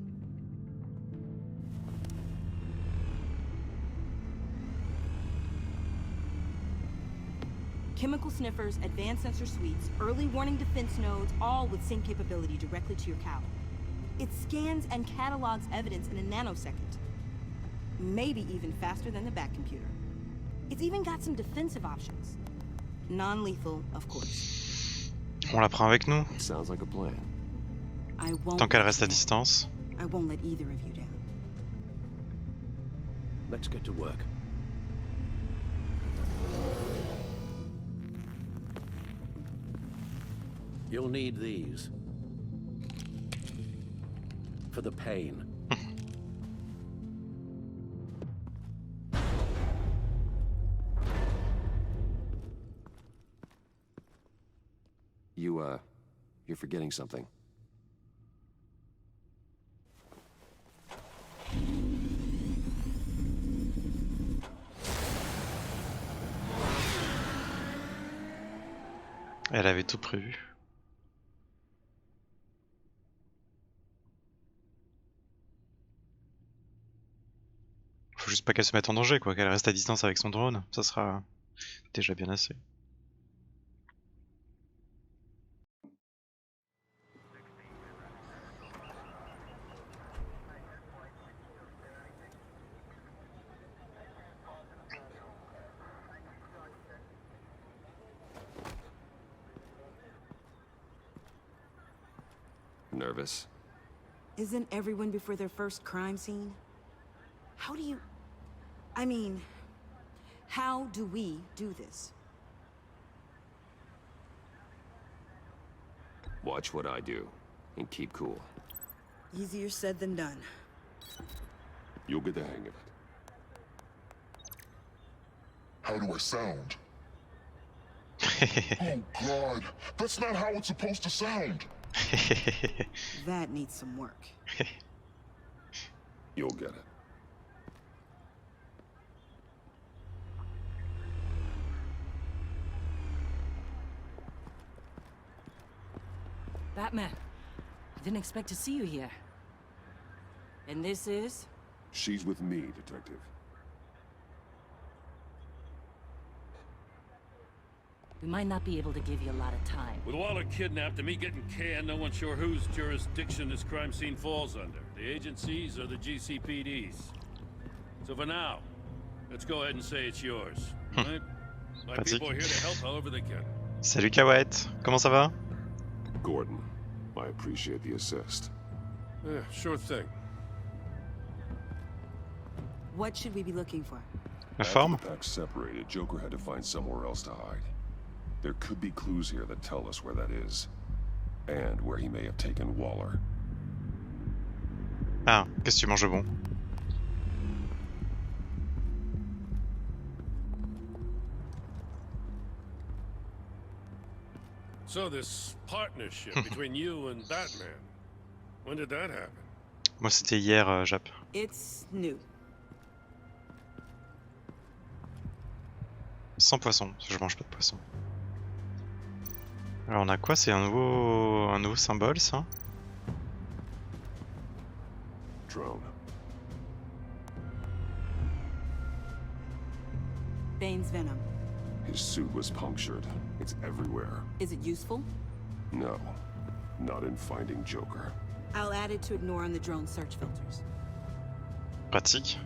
Chemical sniffers, advanced sensor suites, early warning defense nodes, all with sync capability directly to your cow. It scans and catalogs evidence in a nanosecond. Maybe even faster than the back computer. It's even got some defensive options. Non-lethal, of course. On la prend avec nous. Sounds like a plan. Tant qu'elle reste à distance. I won't let either of you down. Let's get to work. You'll need these. For the pain. You're forgetting something. Elle avait tout prévu. Faut juste pas qu'elle se mette en danger, quoi, qu'elle reste à distance avec son drone, ça sera déjà bien assez. Nervous? Isn't everyone before their first crime scene? How do you... I mean, how do we do this? Watch what I do, and keep cool. Easier said than done. You'll get the hang of it. How do I sound? Oh God, that's not how it's supposed to sound. That needs some work. You'll get it. Batman, I didn't expect to see you here. And this is? She's with me, Detective. We might not be able to give you a lot of time. With Waller kidnapped and me getting canned, no one's sure whose jurisdiction this crime scene falls under. The agencies or the GCPD's. So for now, let's go ahead and say it's yours. Right? My people are here to help however they can. Salut Cahouette, comment ça va? Gordon, I appreciate the assist. Yeah, sure thing. What should we be looking for? La forme? After the pack separated, Joker had to find somewhere else to hide. There could be clues here that tell us where that is. And where he may have taken Waller. Ah, qu'est-ce que tu manges bon? So this partnership between you and Batman, when did that happen? Moi c'était hier, Jap. It's new. Sans poisson, parce que je mange pas de poisson. Alors on a quoi? C'est un nouveau symbole ça? Drone. Bane's venom. His suit was punctured. It's everywhere. Is it useful? No. Not in finding Joker. I'll add it to ignore on the drone search filters. Pratique.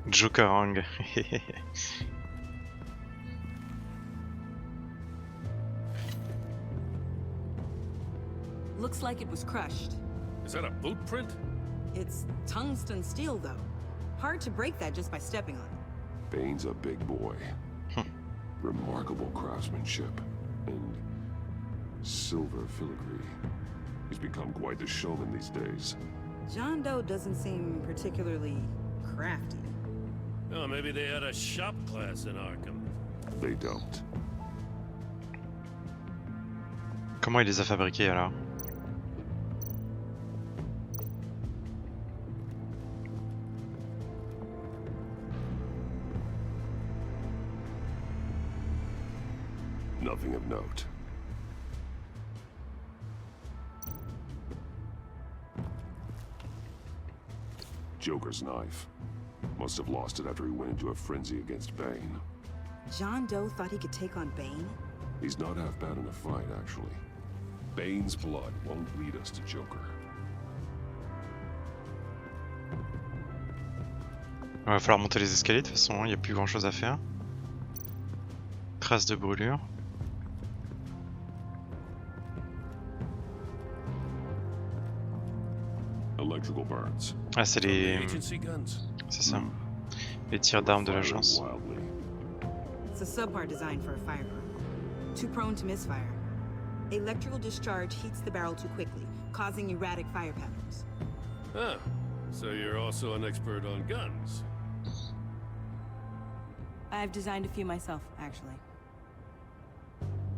Jokerang. Looks like it was crushed. Is that a boot print? It's tungsten steel, though. Hard to break that just by stepping on it. Bane's a big boy. Remarkable craftsmanship. And silver filigree. He's become quite the showman these days. John Doe doesn't seem particularly crafty. Oh, maybe they had a shop class in Arkham. They don't. Comment il les a fabriqués alors? Nothing of note. Joker's knife. Must have lost it after he went into a frenzy against Bane. John Doe thought he could take on Bane? He's not half bad in a fight, actually. Bane's blood won't lead us to Joker. Il va falloir monter les escaliers de toute façon, il n'y a plus grand chose à faire. Traces de brûlure. Electrical burns. Ah, c'est les... C'est ça. Les tirs d'armes de l'agence. It's a subpart designed for a firearm. Too prone to misfire. Electrical discharge heats the barrel too quickly, causing erratic fire patterns. Huh. So you're also an expert on guns? I've designed a few myself, actually.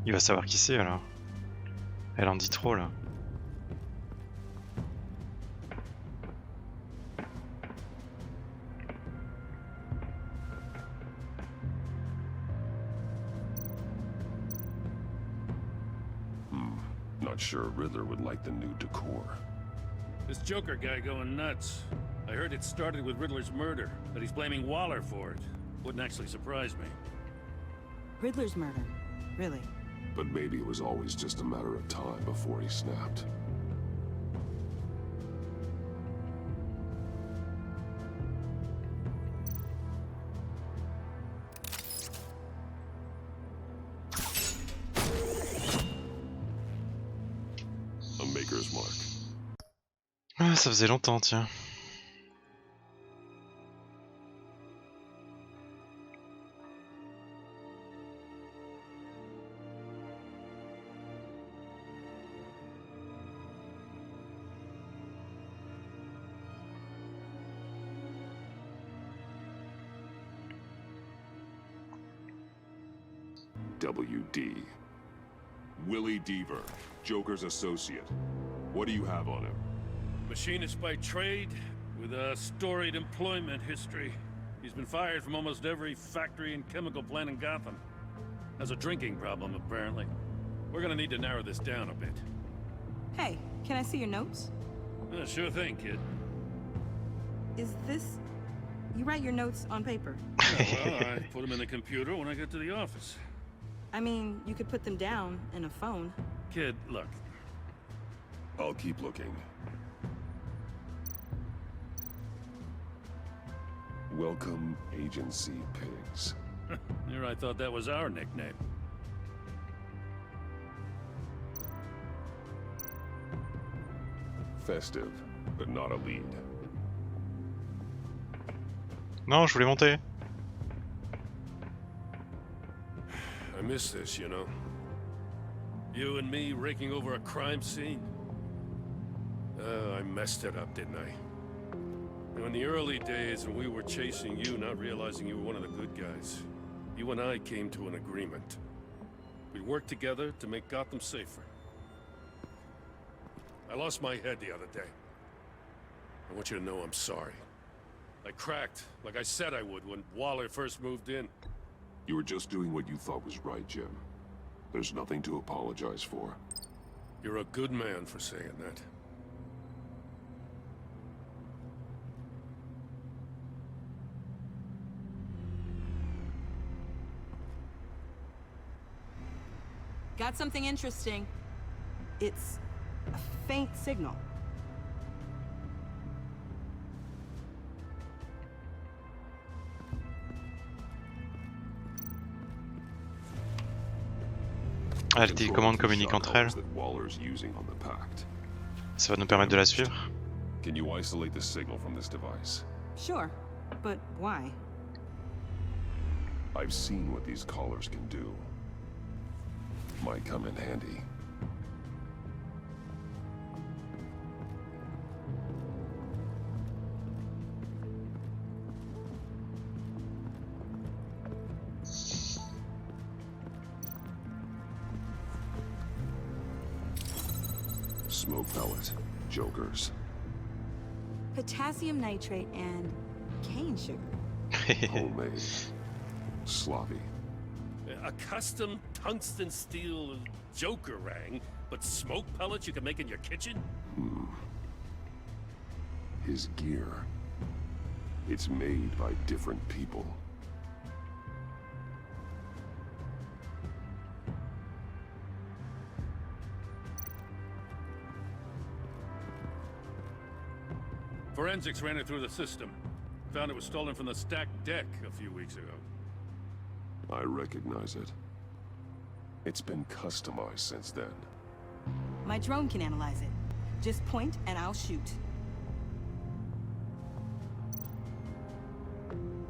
Il va savoir qui c'est alors. Elle en dit trop là. Not sure Riddler would like the new decor. This Joker guy going nuts. I heard it started with Riddler's murder, but he's blaming Waller for it. Wouldn't actually surprise me. Riddler's murder? Really? But maybe it was always just a matter of time before he snapped. A maker's mark. Ah, ça faisait longtemps, tiens. WD. Willie Deaver, Joker's associate. What do you have on him? Machinist by trade, with a storied employment history. He's been fired from almost every factory and chemical plant in Gotham. Has a drinking problem, apparently. We're gonna need to narrow this down a bit. Hey, can I see your notes? Sure thing, kid. Is this... You write your notes on paper? Yeah, well, I put them in the computer when I get to the office. I mean, you could put them down in a phone. Kid, look. I'll keep looking. Welcome, Agency Pigs. Here I thought that was our nickname. Festive, but not a lead. Non, je voulais monter. I miss this, you know. You and me raking over a crime scene. I messed it up, didn't I? You know, in the early days when we were chasing you, not realizing you were one of the good guys, you and I came to an agreement. We worked together to make Gotham safer. I lost my head the other day. I want you to know I'm sorry. I cracked, like I said I would when Waller first moved in. You were just doing what you thought was right, Jim. There's nothing to apologize for. You're a good man for saying that. Got something interesting. It's a faint signal. Ah, les télécommandes communiquent entre elles. Ça va nous permettre de la suivre. Can you isolate the signal from this device? Sure, but why? I've seen what these collars can do. Might come in handy. Smoke pellet, jokers. Potassium nitrate and cane sugar. Homemade. Sloppy. A custom tungsten steel Joker rang, but smoke pellets you can make in your kitchen? His gear. It's made by different people. Forensics ran it through the system. Found it was stolen from the stacked deck a few weeks ago. I recognize it. It's been customized since then. My drone can analyze it. Just point and I'll shoot.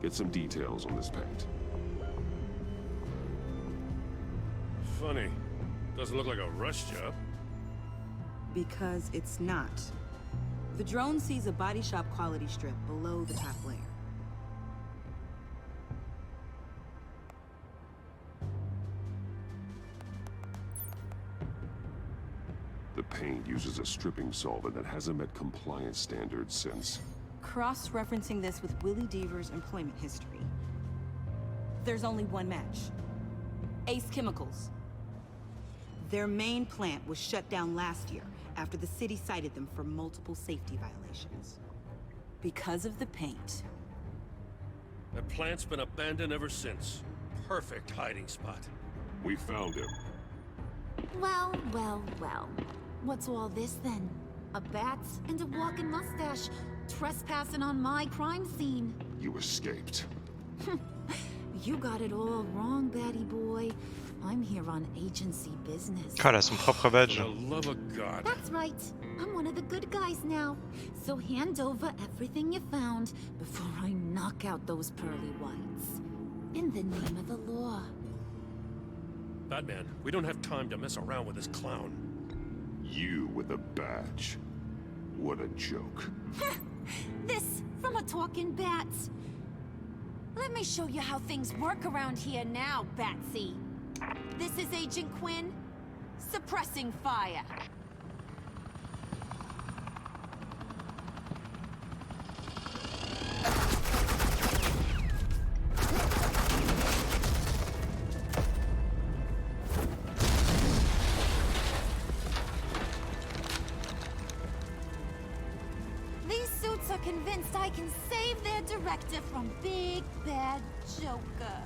Get some details on this paint. Funny. Doesn't look like a rush job. Because it's not. The drone sees a body shop quality strip below the top layer. The paint uses a stripping solvent that hasn't met compliance standards since... Cross-referencing this with Willie Deaver's employment history. There's only one match. Ace Chemicals. Their main plant was shut down last year after the city cited them for multiple safety violations. Because of the paint. That plant's been abandoned ever since. Perfect hiding spot. We found him. Well, well, well. What's all this then? A bat and a walking mustache trespassing on my crime scene. You escaped. You got it all wrong, Batty boy. I'm here on agency business. Ah, elle a son propre badge. For the love of God. That's right. I'm one of the good guys now. So hand over everything you found before I knock out those pearly whites. In the name of the law. Batman, we don't have time to mess around with this clown. You with a badge. What a joke. This from a talking bat. Let me show you how things work around here now, Batsy. This is Agent Quinn, suppressing fire. are convinced I can save their director from Big Bad Joker.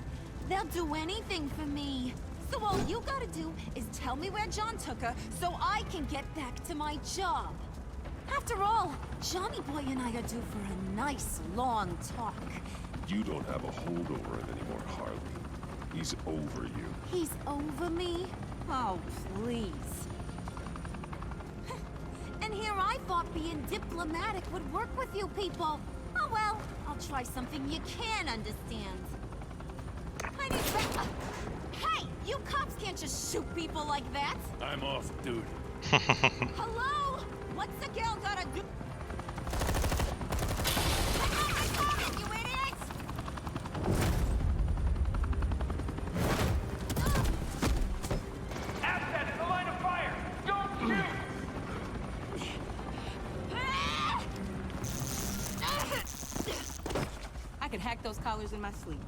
They'll do anything for me. So all you gotta do is tell me where John took her so I can get back to my job. After all, Johnny Boy and I are due for a nice long talk. You don't have a hold over him anymore, Harley. He's over you. He's over me? Oh, please. And here I thought being diplomatic would work with you people. Oh well, I'll try something you can understand. I need Hey, you cops can't just shoot people like that. I'm off duty. Hello? What's the girl gotta do? You idiot! Assets, the line of fire! Don't shoot! I could hack those collars in my sleep.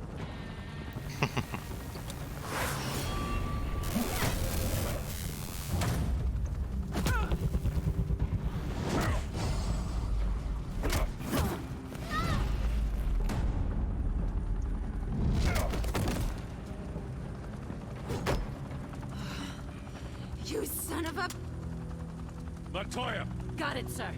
You son of a... Montoya! Got it, sir.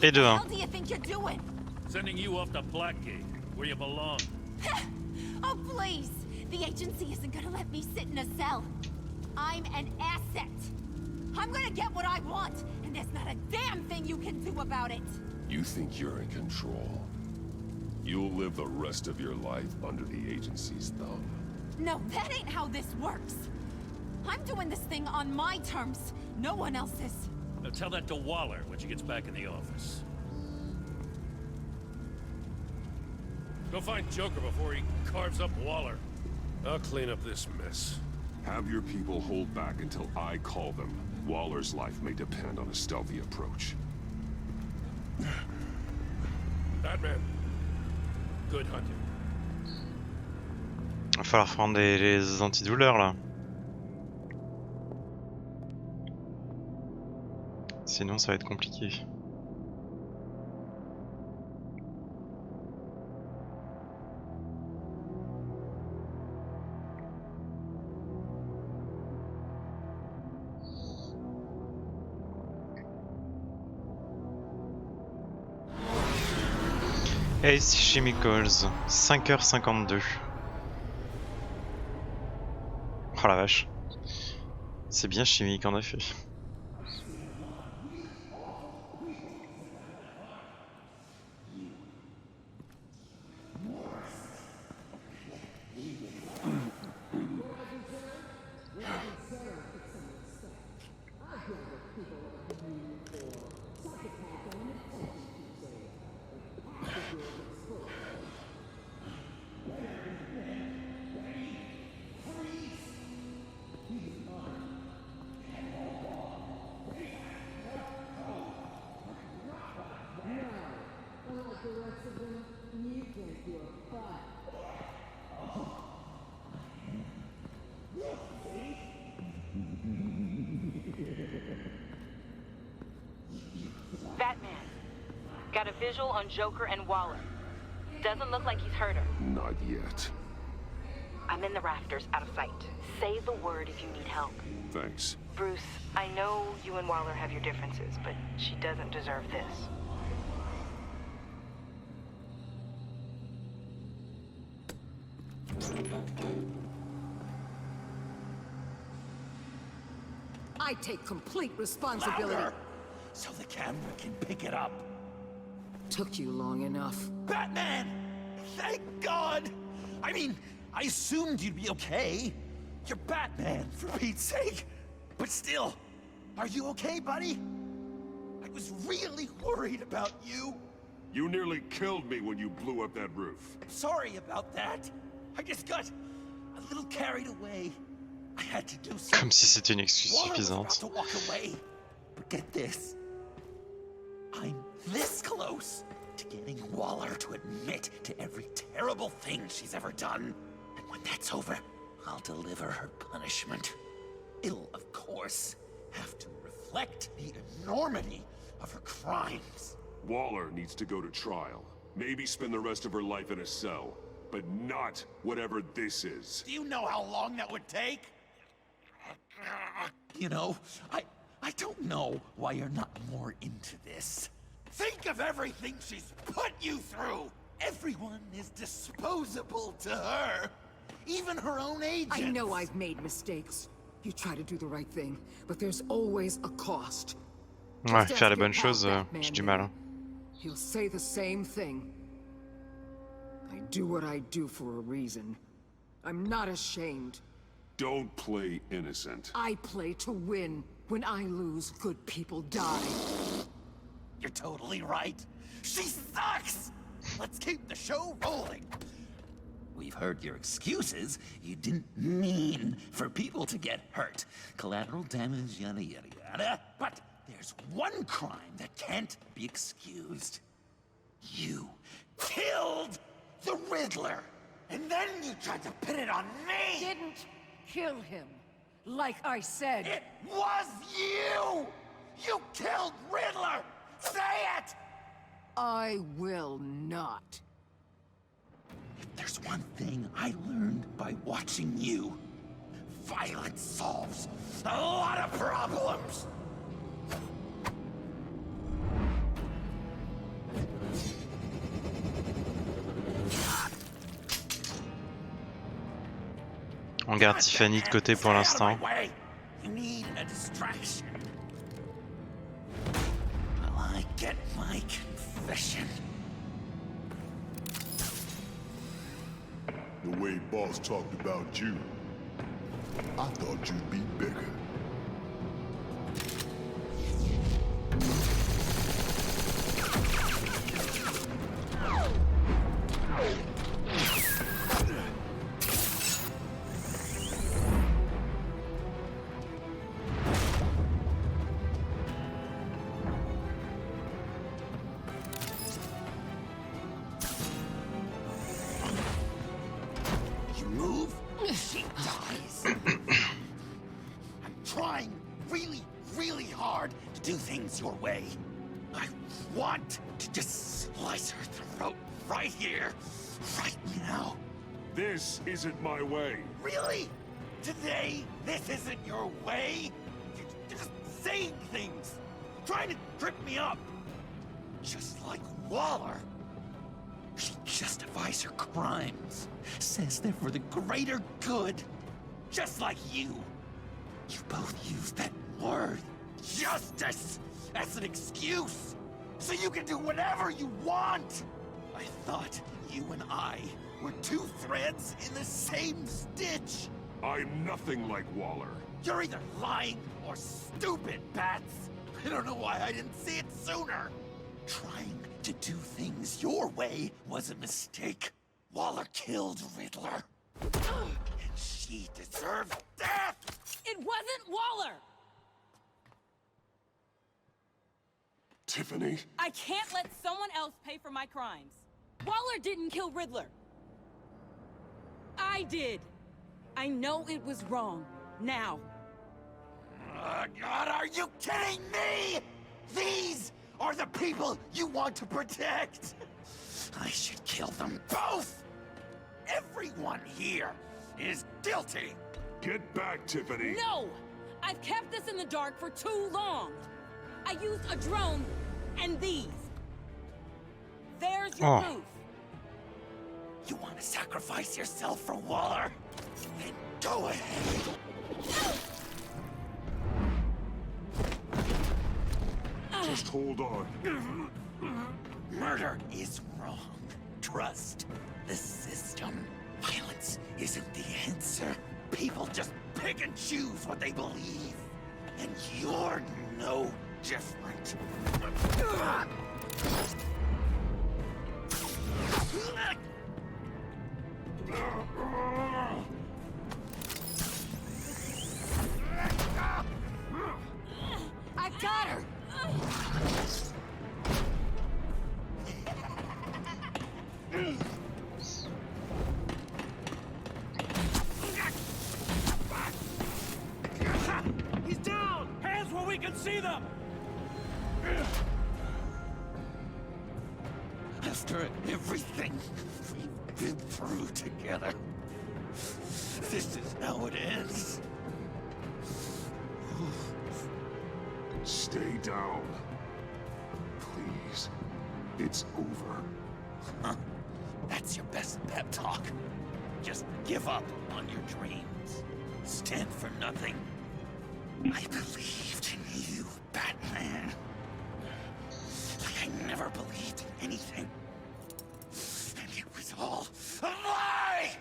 Et de 1. What do you think you're doing? Sending you off to Blackgate, where you belong. Oh, please! The agency isn't gonna let me sit in a cell. I'm an asset. I'm gonna get what I want, and there's not a damn thing you can do about it. You think you're in control? You'll live the rest of your life under the agency's thumb. No, that ain't how this works. I'm doing this thing on my terms, no one else's. Now tell that to Waller when she gets back in the office. Go find Joker before he carves up Waller. I'll clean up this mess. Have your people hold back until I call them. Waller's life may depend on a stealthy approach. Batman. Good hunting. Va falloir prendre les antidouleurs là. Sinon ça va être compliqué. Ace Chemicals, 5h52. Oh la vache. C'est bien chimique en effet. Batman. Got a visual on Joker and Waller. Doesn't look like he's hurt her. Not yet. I'm in the rafters, out of sight. Say the word if you need help. Thanks. Bruce, I know you and Waller have your differences, but she doesn't deserve this. I take complete responsibility. Louder, so the camera can pick it up. Took you long enough. Batman! Thank God! I mean, I assumed you'd be okay. You're Batman, for Pete's sake. But still, are you okay, buddy? I was really worried about you. You nearly killed me when you blew up that roof. Sorry about that. I just got a little carried away. I had to do something. Comme si c'était une excuse Waller was about suffisante. to walk away. But get this. I'm this close to getting Waller to admit to every terrible thing she's ever done. And when that's over, I'll deliver her punishment. It'll, of course, have to reflect the enormity of her crimes. Waller needs to go to trial. Maybe spend the rest of her life in a cell. But not whatever this is. Do you know how long that would take? You know, I don't know why you're not more into this. Think of everything she's put you through! Everyone is disposable to her. Even her own agents. I know I've made mistakes. You try to do the right thing, but there's always a cost. Ouais, faire les bonnes choses, j'ai du mal. Hein. He'll say the same thing. I do what I do for a reason. I'm not ashamed. Don't play innocent. I play to win. When I lose, good people die. You're totally right. She sucks! Let's keep the show rolling. We've heard your excuses. You didn't mean for people to get hurt. Collateral damage, yada yada yada. But there's one crime that can't be excused. You killed the Riddler! And then you tried to pin it on me! Didn't kill him. Like I said. It was you! You killed Riddler! Say it! I will not. If there's one thing I learned by watching you, violence solves a lot of problems! On garde Tiffany de côté pour l'instant. You need a distraction. Will I get my confession? The way Boss talked about you, I thought you'd be bigger. Your way. I want to just slice her throat right here, right now. This isn't my way. Really? Today, this isn't your way? You're just saying things, trying to trip me up. Just like Waller. She justifies her crimes, says they're for the greater good. Just like you. You both use that word, justice, as an excuse, so you can do whatever you want! I thought you and I were two threads in the same stitch! I'm nothing like Waller. You're either lying or stupid, Bats! I don't know why I didn't see it sooner! Trying to do things your way was a mistake. Waller killed Riddler. And she deserved death! It wasn't Waller! Tiffany? I can't let someone else pay for my crimes. Waller didn't kill Riddler. I did. I know it was wrong. Now. God, are you kidding me? These are the people you want to protect. I should kill them both. Everyone here is guilty. Get back, Tiffany. No! I've kept this in the dark for too long. I used a drone and these. There's your proof. You want to sacrifice yourself for Waller? Then go ahead. Just hold on. Murder is wrong. Trust the system. Violence isn't the answer. People just pick and choose what they believe. And you're no different. I got her! After everything we've been through together, this is how it ends. Stay down. Please. It's over. Huh? That's your best pep talk. Just give up on your dreams. Stand for nothing. I believed in you, Batman. Like I never believed in anything. And it was all a lie!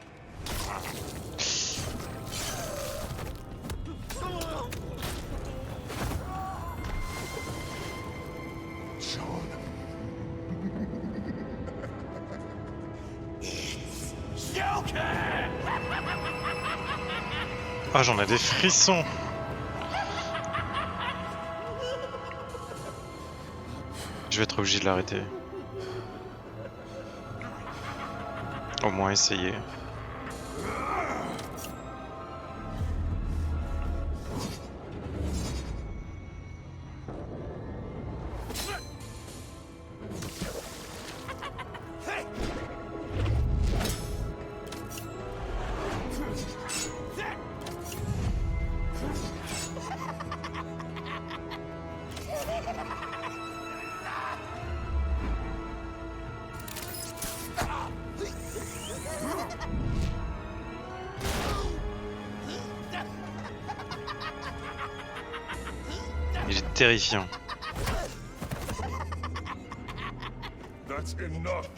John. Joker! Ah, j'en ai des frissons. Je vais être obligé de l'arrêter. Au moins essayer. Il est terrifiant. That's enough.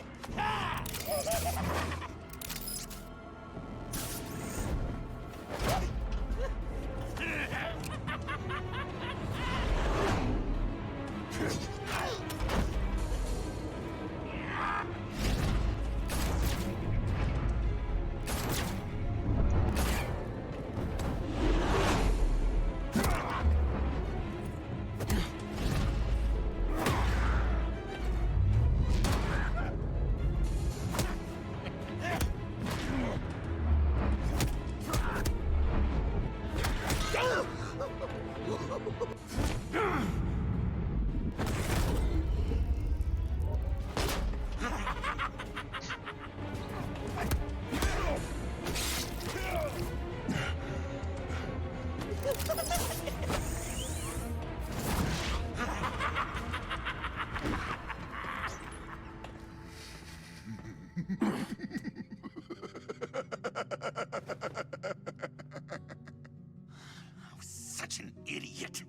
Such an idiot.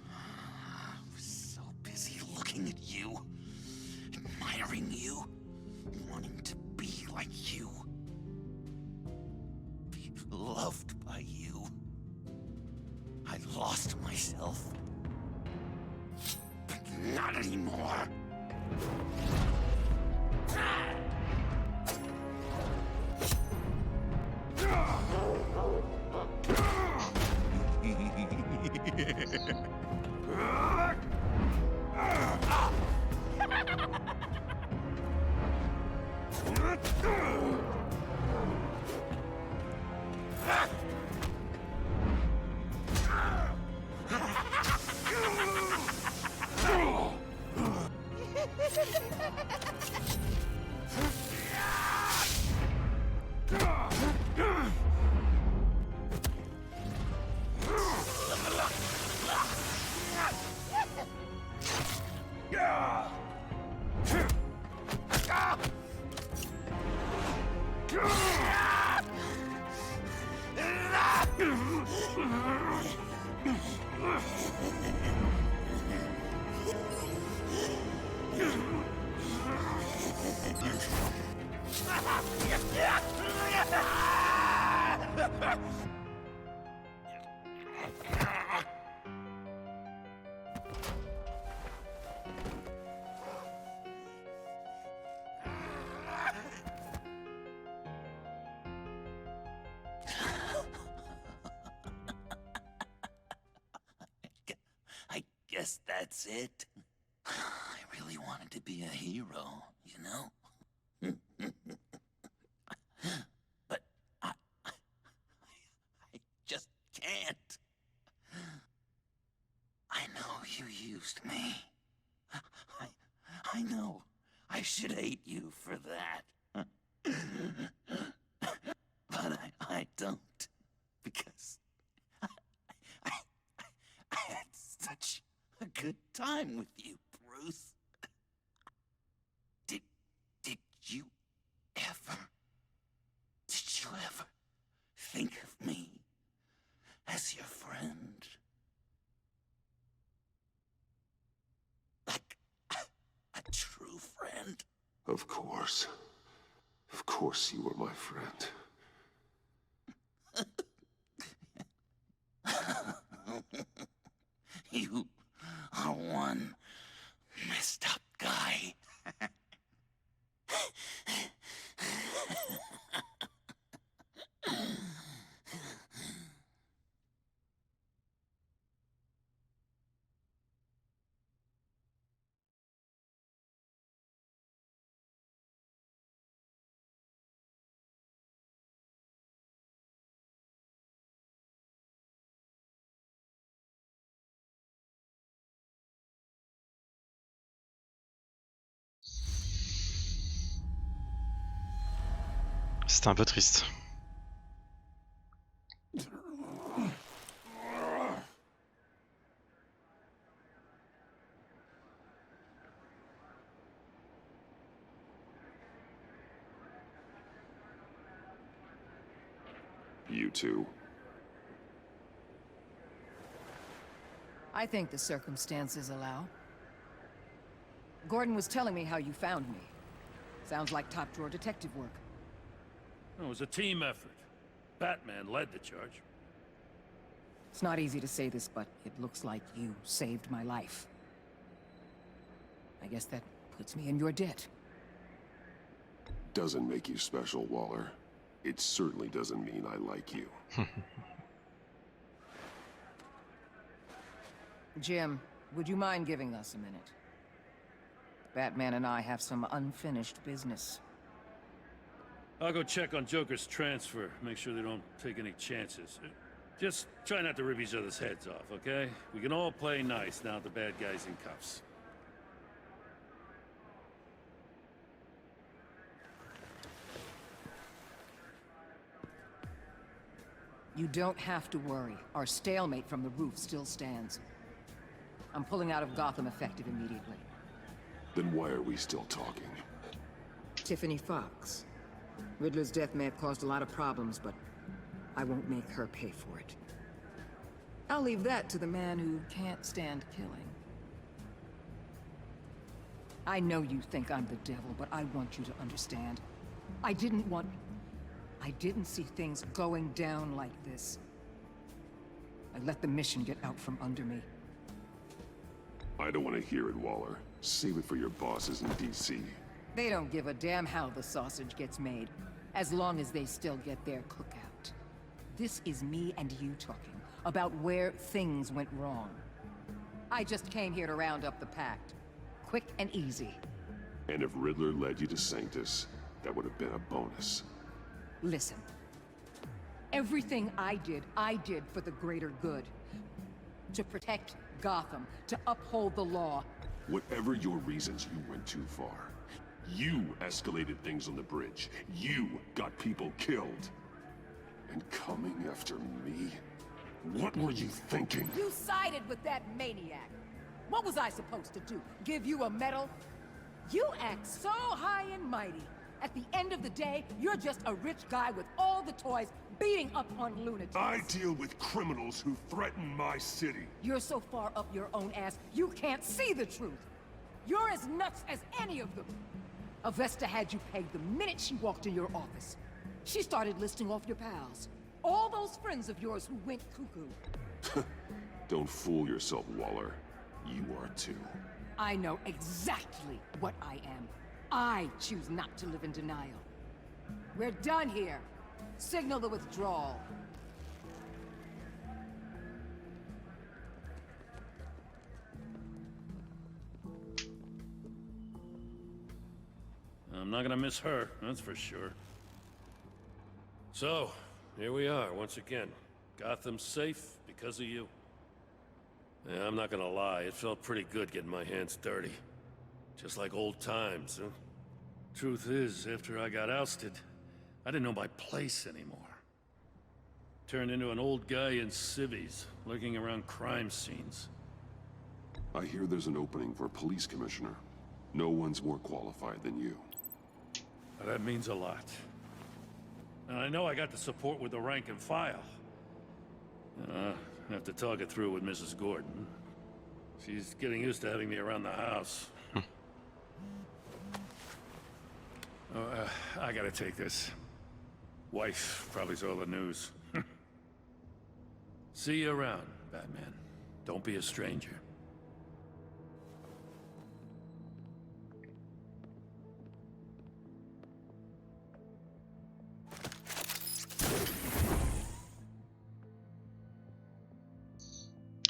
I was so busy looking at you, admiring you, wanting to be like you, be loved by you. I lost myself, but not anymore. I guess that's it. I really wanted to be a hero, you know? But I just can't. I know you used me. I know. I I should hate you for that. But I don't. Because I had such a good time with you, Bruce. Did you ever think of me as your friend? Like a true friend? Of course. Of course you were my friend. You are one messed up guy. C'était un peu triste. You too. I think the circumstances allow. Gordon was telling me how you found me. Sounds like top-drawer detective work. It was a team effort. Batman led the charge. It's not easy to say this, but it looks like you saved my life. I guess that puts me in your debt. Doesn't make you special, Waller. It certainly doesn't mean I like you. Jim, would you mind giving us a minute? Batman and I have some unfinished business. I'll go check on Joker's transfer, make sure they don't take any chances. Just try not to rip each other's heads off, okay? We can all play nice now that the bad guy's in cuffs. You don't have to worry. Our stalemate from the roof still stands. I'm pulling out of Gotham effective immediately. Then why are we still talking? Tiffany Fox. Riddler's death may have caused a lot of problems, but I won't make her pay for it. I'll leave that to the man who can't stand killing. I know you think I'm the devil, but I want you to understand. I didn't see things going down like this. I let the mission get out from under me. I don't want to hear it, Waller. Save it for your bosses in D.C. They don't give a damn how the sausage gets made, as long as they still get their cookout. This is me and you talking about where things went wrong. I just came here to round up the pact. Quick and easy. And if Riddler led you to Sanctus, that would have been a bonus. Listen. Everything I did for the greater good. To protect Gotham, to uphold the law. Whatever your reasons, you went too far. You escalated things on the bridge. You got people killed. And coming after me? What were you thinking? You sided with that maniac. What was I supposed to do? Give you a medal? You act so high and mighty. At the end of the day, you're just a rich guy with all the toys beating up on lunatics. I deal with criminals who threaten my city. You're so far up your own ass, you can't see the truth. You're as nuts as any of them. Avesta had you pegged the minute she walked in your office. She started listing off your pals. All those friends of yours who went cuckoo. Don't fool yourself, Waller. You are too. I know exactly what I am. I choose not to live in denial. We're done here. Signal the withdrawal. I'm not gonna miss her, that's for sure. So, here we are once again. Gotham's safe because of you. Yeah, I'm not gonna lie, it felt pretty good getting my hands dirty. Just like old times, huh? Truth is, after I got ousted, I didn't know my place anymore. Turned into an old guy in civvies, lurking around crime scenes. I hear there's an opening for police commissioner. No one's more qualified than you. That means a lot. And I know I got the support with the rank and file. I have to talk it through with Mrs. Gordon. She's getting used to having me around the house. I gotta take this. Wife probably saw the news. See you around, Batman. Don't be a stranger.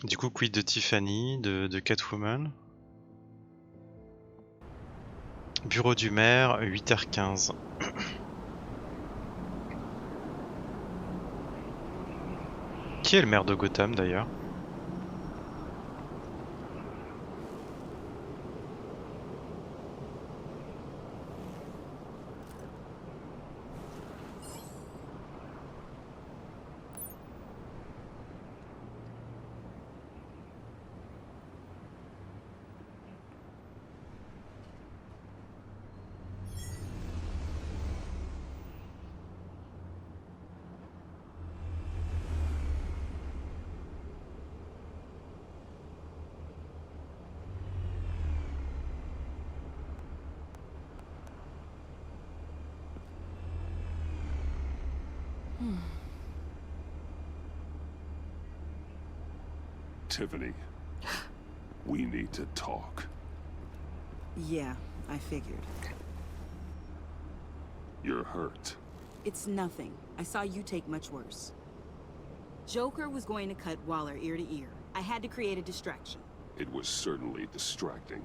Du coup, quid de Tiffany, de Catwoman? Bureau du maire, 8h15. Qui est le maire de Gotham d'ailleurs? Tiffany, we need to talk. Yeah, I figured. You're hurt. It's nothing. I saw you take much worse. Joker was going to cut Waller ear to ear. I had to create a distraction. It was certainly distracting.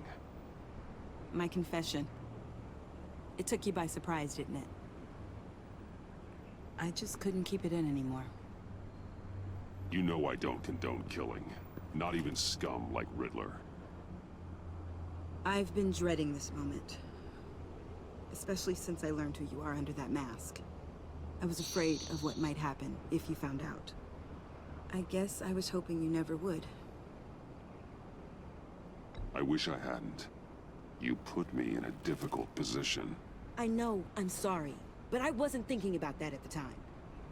My confession. It took you by surprise, didn't it? I just couldn't keep it in anymore. You know I don't condone killing. Not even scum like Riddler. I've been dreading this moment. Especially since I learned who you are under that mask. I was afraid of what might happen if you found out. I guess I was hoping you never would. I wish I hadn't. You put me in a difficult position. I know, I'm sorry. But I wasn't thinking about that at the time.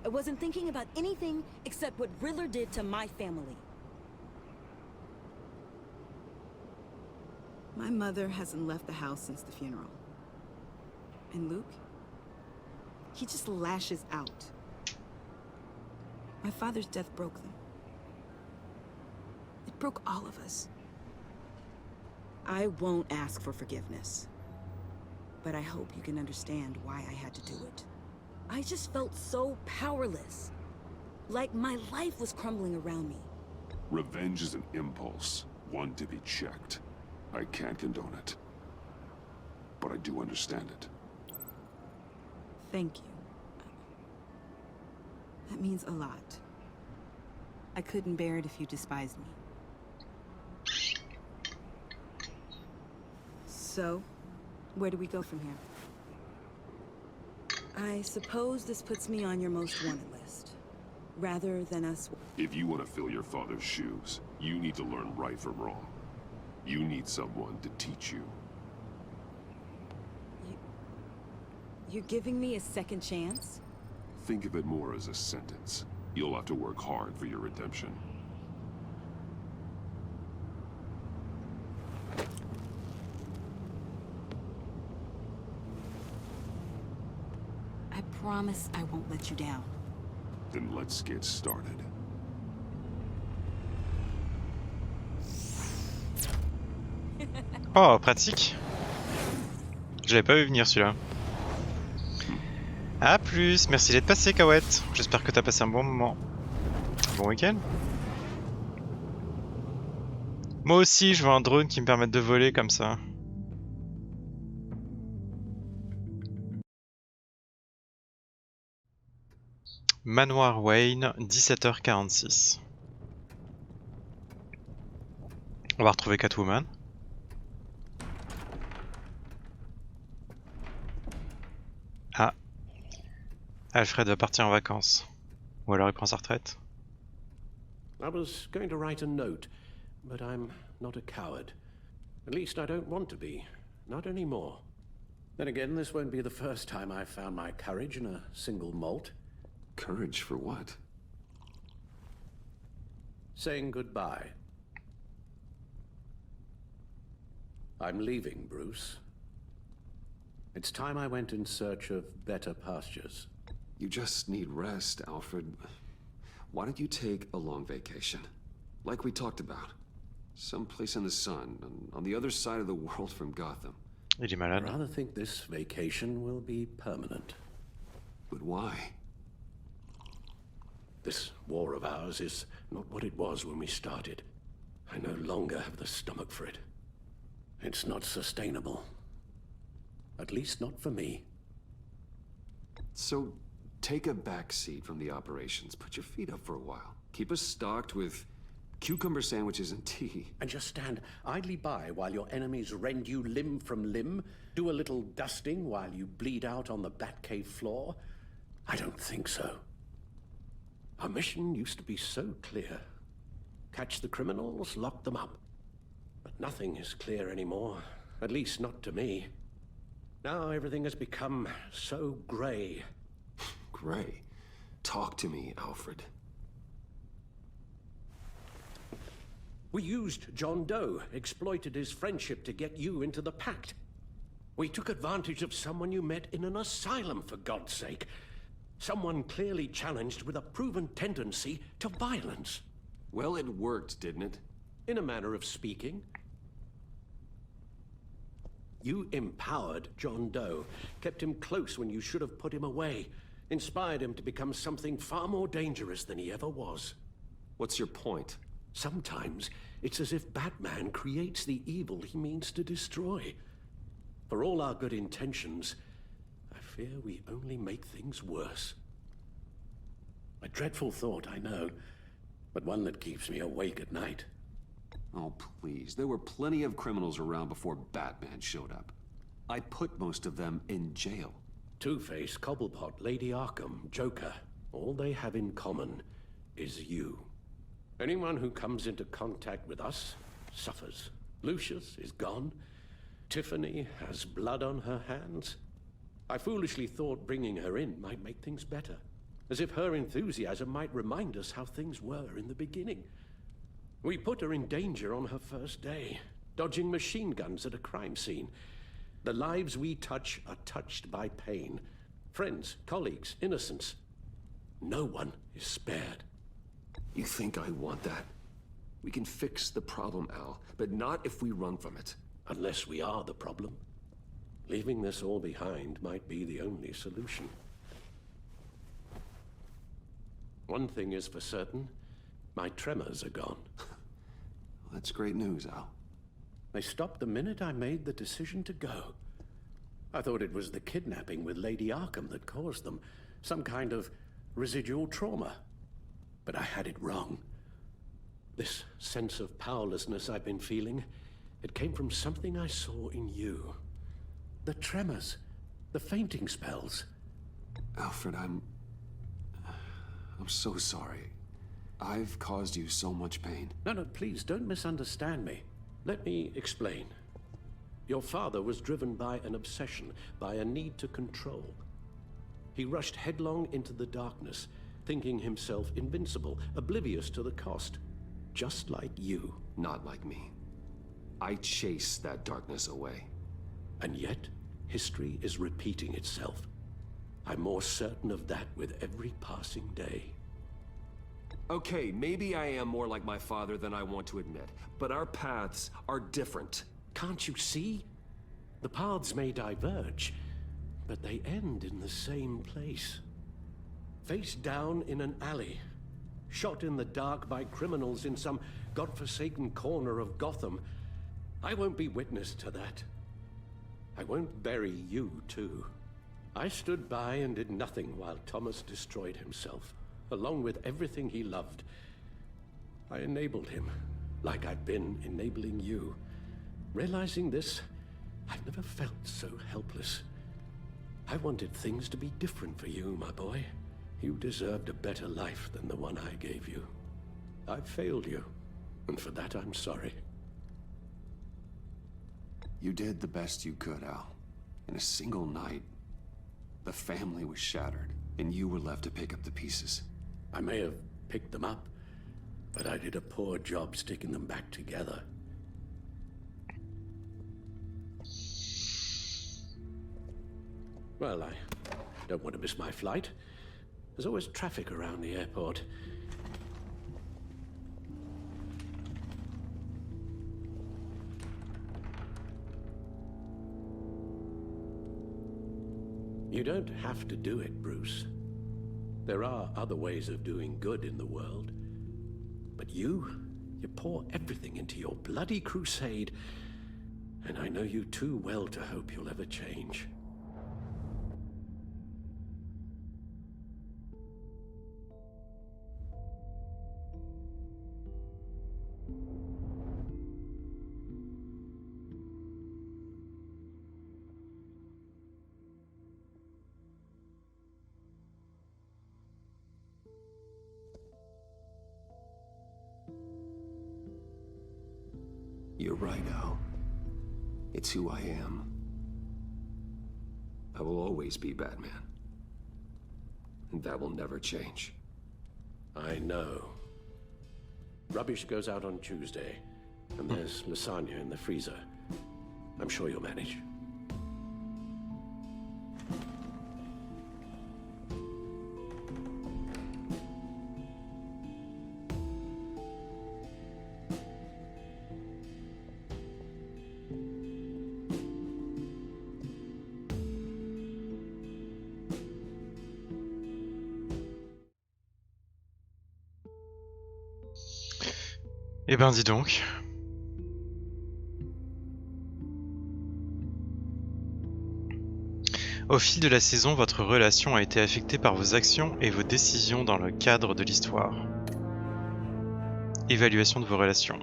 I wasn't thinking about anything except what Riddler did to my family. My mother hasn't left the house since the funeral. And Luke? He just lashes out. My father's death broke them. It broke all of us. I won't ask for forgiveness. But I hope you can understand why I had to do it. I just felt so powerless. Like my life was crumbling around me. Revenge is an impulse, one to be checked. I can't condone it. But I do understand it. Thank you. That means a lot. I couldn't bear it if you despised me. So, where do we go from here? I suppose this puts me on your most wanted list. Rather than us... If you want to fill your father's shoes, you need to learn right from wrong. You need someone to teach you. You're giving me a second chance? Think of it more as a sentence. You'll have to work hard for your redemption. I promise I won't let you down. Then let's get started. Oh, pratique. Je l'avais pas vu venir celui-là. A plus, merci d'être passé Kawet. J'espère que t'as passé un bon moment. Bon week-end. Moi aussi, je veux un drone qui me permette de voler comme ça. Manoir Wayne, 17h46. On va retrouver Catwoman. Alfred va partir en vacances. Ou alors il prend sa retraite. I was going to write a note, but I'm not a coward. At least I don't want to be. Not anymore. Then again, this won't be the first time I've found my courage in a single malt. Courage for what? Saying goodbye. I'm leaving, Bruce. It's time I went in search of better pastures. You just need rest, Alfred. Why don't you take a long vacation? Like we talked about. Someplace in the sun, on the other side of the world from Gotham. Il est malade. I'd rather think this vacation will be permanent. But why? This war of ours is not what it was when we started. I no longer have the stomach for it. It's not sustainable. At least not for me. So, take a back seat from the operations. Put your feet up for a while. Keep us stocked with cucumber sandwiches and tea. And just stand idly by while your enemies rend you limb from limb? Do a little dusting while you bleed out on the Batcave floor? I don't think so. Our mission used to be so clear. Catch the criminals, lock them up. But nothing is clear anymore. At least not to me. Now everything has become so grey. Gray? Talk to me, Alfred. We used John Doe, exploited his friendship to get you into the pact. We took advantage of someone you met in an asylum, for God's sake. Someone clearly challenged with a proven tendency to violence. Well, it worked, didn't it? In a manner of speaking. You empowered John Doe, kept him close when you should have put him away, inspired him to become something far more dangerous than he ever was. What's your point? Sometimes it's as if Batman creates the evil he means to destroy. For all our good intentions, I fear we only make things worse. A dreadful thought, I know, but one that keeps me awake at night. Oh, please. There were plenty of criminals around before Batman showed up. I put most of them in jail. Two-Face, Cobblepot, Lady Arkham, Joker, all they have in common is you. Anyone who comes into contact with us suffers. Lucius is gone. Tiffany has blood on her hands. I foolishly thought bringing her in might make things better, as if her enthusiasm might remind us how things were in the beginning. We put her in danger on her first day, dodging machine guns at a crime scene. The lives we touch are touched by pain. Friends, colleagues, innocents. No one is spared. You think I want that? We can fix the problem, Al, but not if we run from it. Unless we are the problem. Leaving this all behind might be the only solution. One thing is for certain, my tremors are gone. That's great news, Al. They stopped the minute I made the decision to go. I thought it was the kidnapping with Lady Arkham that caused them, some kind of residual trauma. But I had it wrong. This sense of powerlessness I've been feeling, it came from something I saw in you. The tremors, the fainting spells. Alfred, I'm so sorry. I've caused you so much pain. No, please, don't misunderstand me. Let me explain. Your father was driven by an obsession, by a need to control. He rushed headlong into the darkness, thinking himself invincible, oblivious to the cost. Just like you. Not like me. I chased that darkness away. And yet, history is repeating itself. I'm more certain of that with every passing day. Okay, maybe I am more like my father than I want to admit, but our paths are different. Can't you see? The paths may diverge, but they end in the same place. Face down in an alley, shot in the dark by criminals in some godforsaken corner of Gotham. I won't be witness to that. I won't bury you, too. I stood by and did nothing while Thomas destroyed himself, along with everything he loved. I enabled him, like I've been enabling you. Realizing this, I've never felt so helpless. I wanted things to be different for you, my boy. You deserved a better life than the one I gave you. I failed you, and for that I'm sorry. You did the best you could, Al. In a single night, the family was shattered, and you were left to pick up the pieces. I may have picked them up, but I did a poor job sticking them back together. Well, I don't want to miss my flight. There's always traffic around the airport. You don't have to do it, Bruce. There are other ways of doing good in the world. But you pour everything into your bloody crusade, and I know you too well to hope you'll ever change. You're right, Al. It's who I am. I will always be Batman. And that will never change. I know. Rubbish goes out on Tuesday, and there's lasagna in the freezer. I'm sure you'll manage. Eh ben dis donc. Au fil de la saison, votre relation a été affectée par vos actions et vos décisions dans le cadre de l'histoire. Évaluation de vos relations.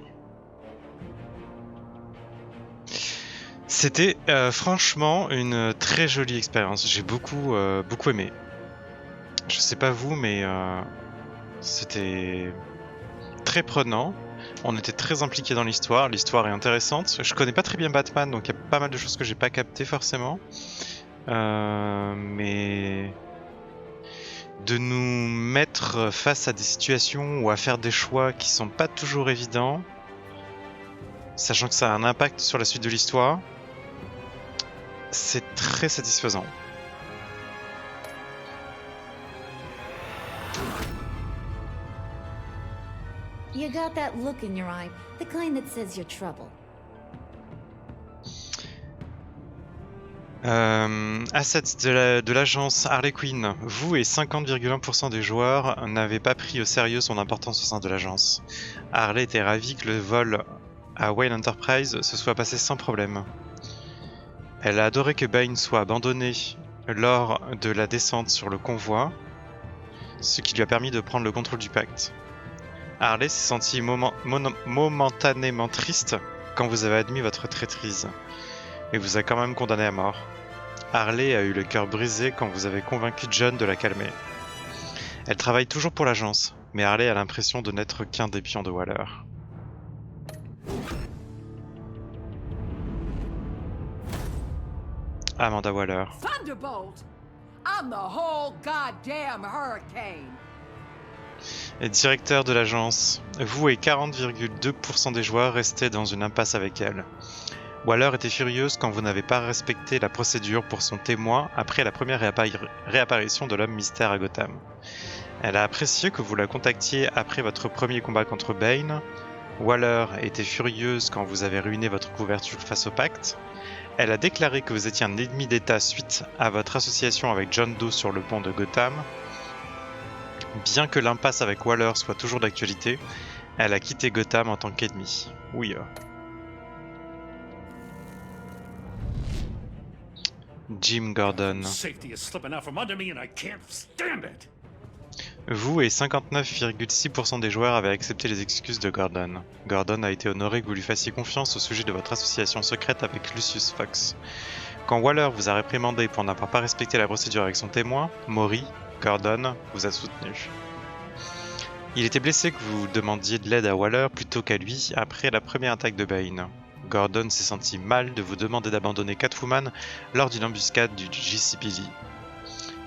C'était franchement une très jolie expérience. J'ai beaucoup aimé. Je sais pas vous, mais c'était très prenant. On était très impliqués dans l'histoire. L'histoire est intéressante. Je connais pas très bien Batman, donc il y a pas mal de choses que j'ai pas captées forcément. Mais de nous mettre face à des situations ou à faire des choix qui sont pas toujours évidents, sachant que ça a un impact sur la suite de l'histoire, c'est très satisfaisant. You got that look in your eye, the kind that says you're trouble. Assets de l'agence Harley Quinn. Vous et 50,1% des joueurs n'avaient pas pris au sérieux son importance au sein de l'agence. Harley était ravie que le vol à Wayne Enterprise se soit passé sans problème. Elle a adoré que Bane soit abandonné lors de la descente sur le convoi, ce qui lui a permis de prendre le contrôle du pacte. Harley s'est sentie momentanément triste quand vous avez admis votre traîtrise, mais vous a quand même condamné à mort. Harley a eu le cœur brisé quand vous avez convaincu John de la calmer. Elle travaille toujours pour l'agence, mais Harley a l'impression de n'être qu'un des pions de Waller. Amanda Waller. Thunderbolt! I'm the whole goddamn hurricane! Directeur de l'agence, vous et 40,2% des joueurs restaient dans une impasse avec elle. Waller était furieuse quand vous n'avez pas respecté la procédure pour son témoin après la première réapparition de l'homme mystère à Gotham. Elle a apprécié que vous la contactiez après votre premier combat contre Bane. Waller était furieuse quand vous avez ruiné votre couverture face au pacte. Elle a déclaré que vous étiez un ennemi d'État suite à votre association avec John Doe sur le pont de Gotham. Bien que l'impasse avec Waller soit toujours d'actualité, elle a quitté Gotham en tant qu'ennemi. Oui. Jim Gordon. Vous et 59,6% des joueurs avaient accepté les excuses de Gordon. Gordon a été honoré que vous lui fassiez confiance au sujet de votre association secrète avec Lucius Fox. Quand Waller vous a réprimandé pour n'avoir pas respecté la procédure avec son témoin, Maury, Gordon, vous a soutenu. Il était blessé que vous demandiez de l'aide à Waller plutôt qu'à lui après la première attaque de Bane. Gordon s'est senti mal de vous demander d'abandonner Catwoman lors d'une embuscade du GCPD.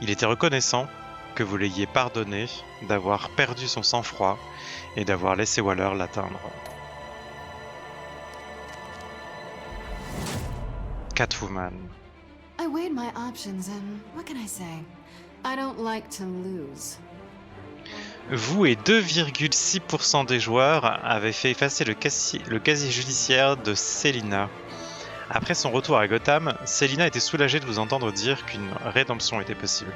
Il était reconnaissant que vous l'ayez pardonné d'avoir perdu son sang-froid et d'avoir laissé Waller l'atteindre. Catwoman. I weighed my options and what can I say? I don't like to lose. Vous et 2,6% des joueurs avaient fait effacer le casier judiciaire de Selina. Après son retour à Gotham, Selina était soulagée de vous entendre dire qu'une rédemption était possible.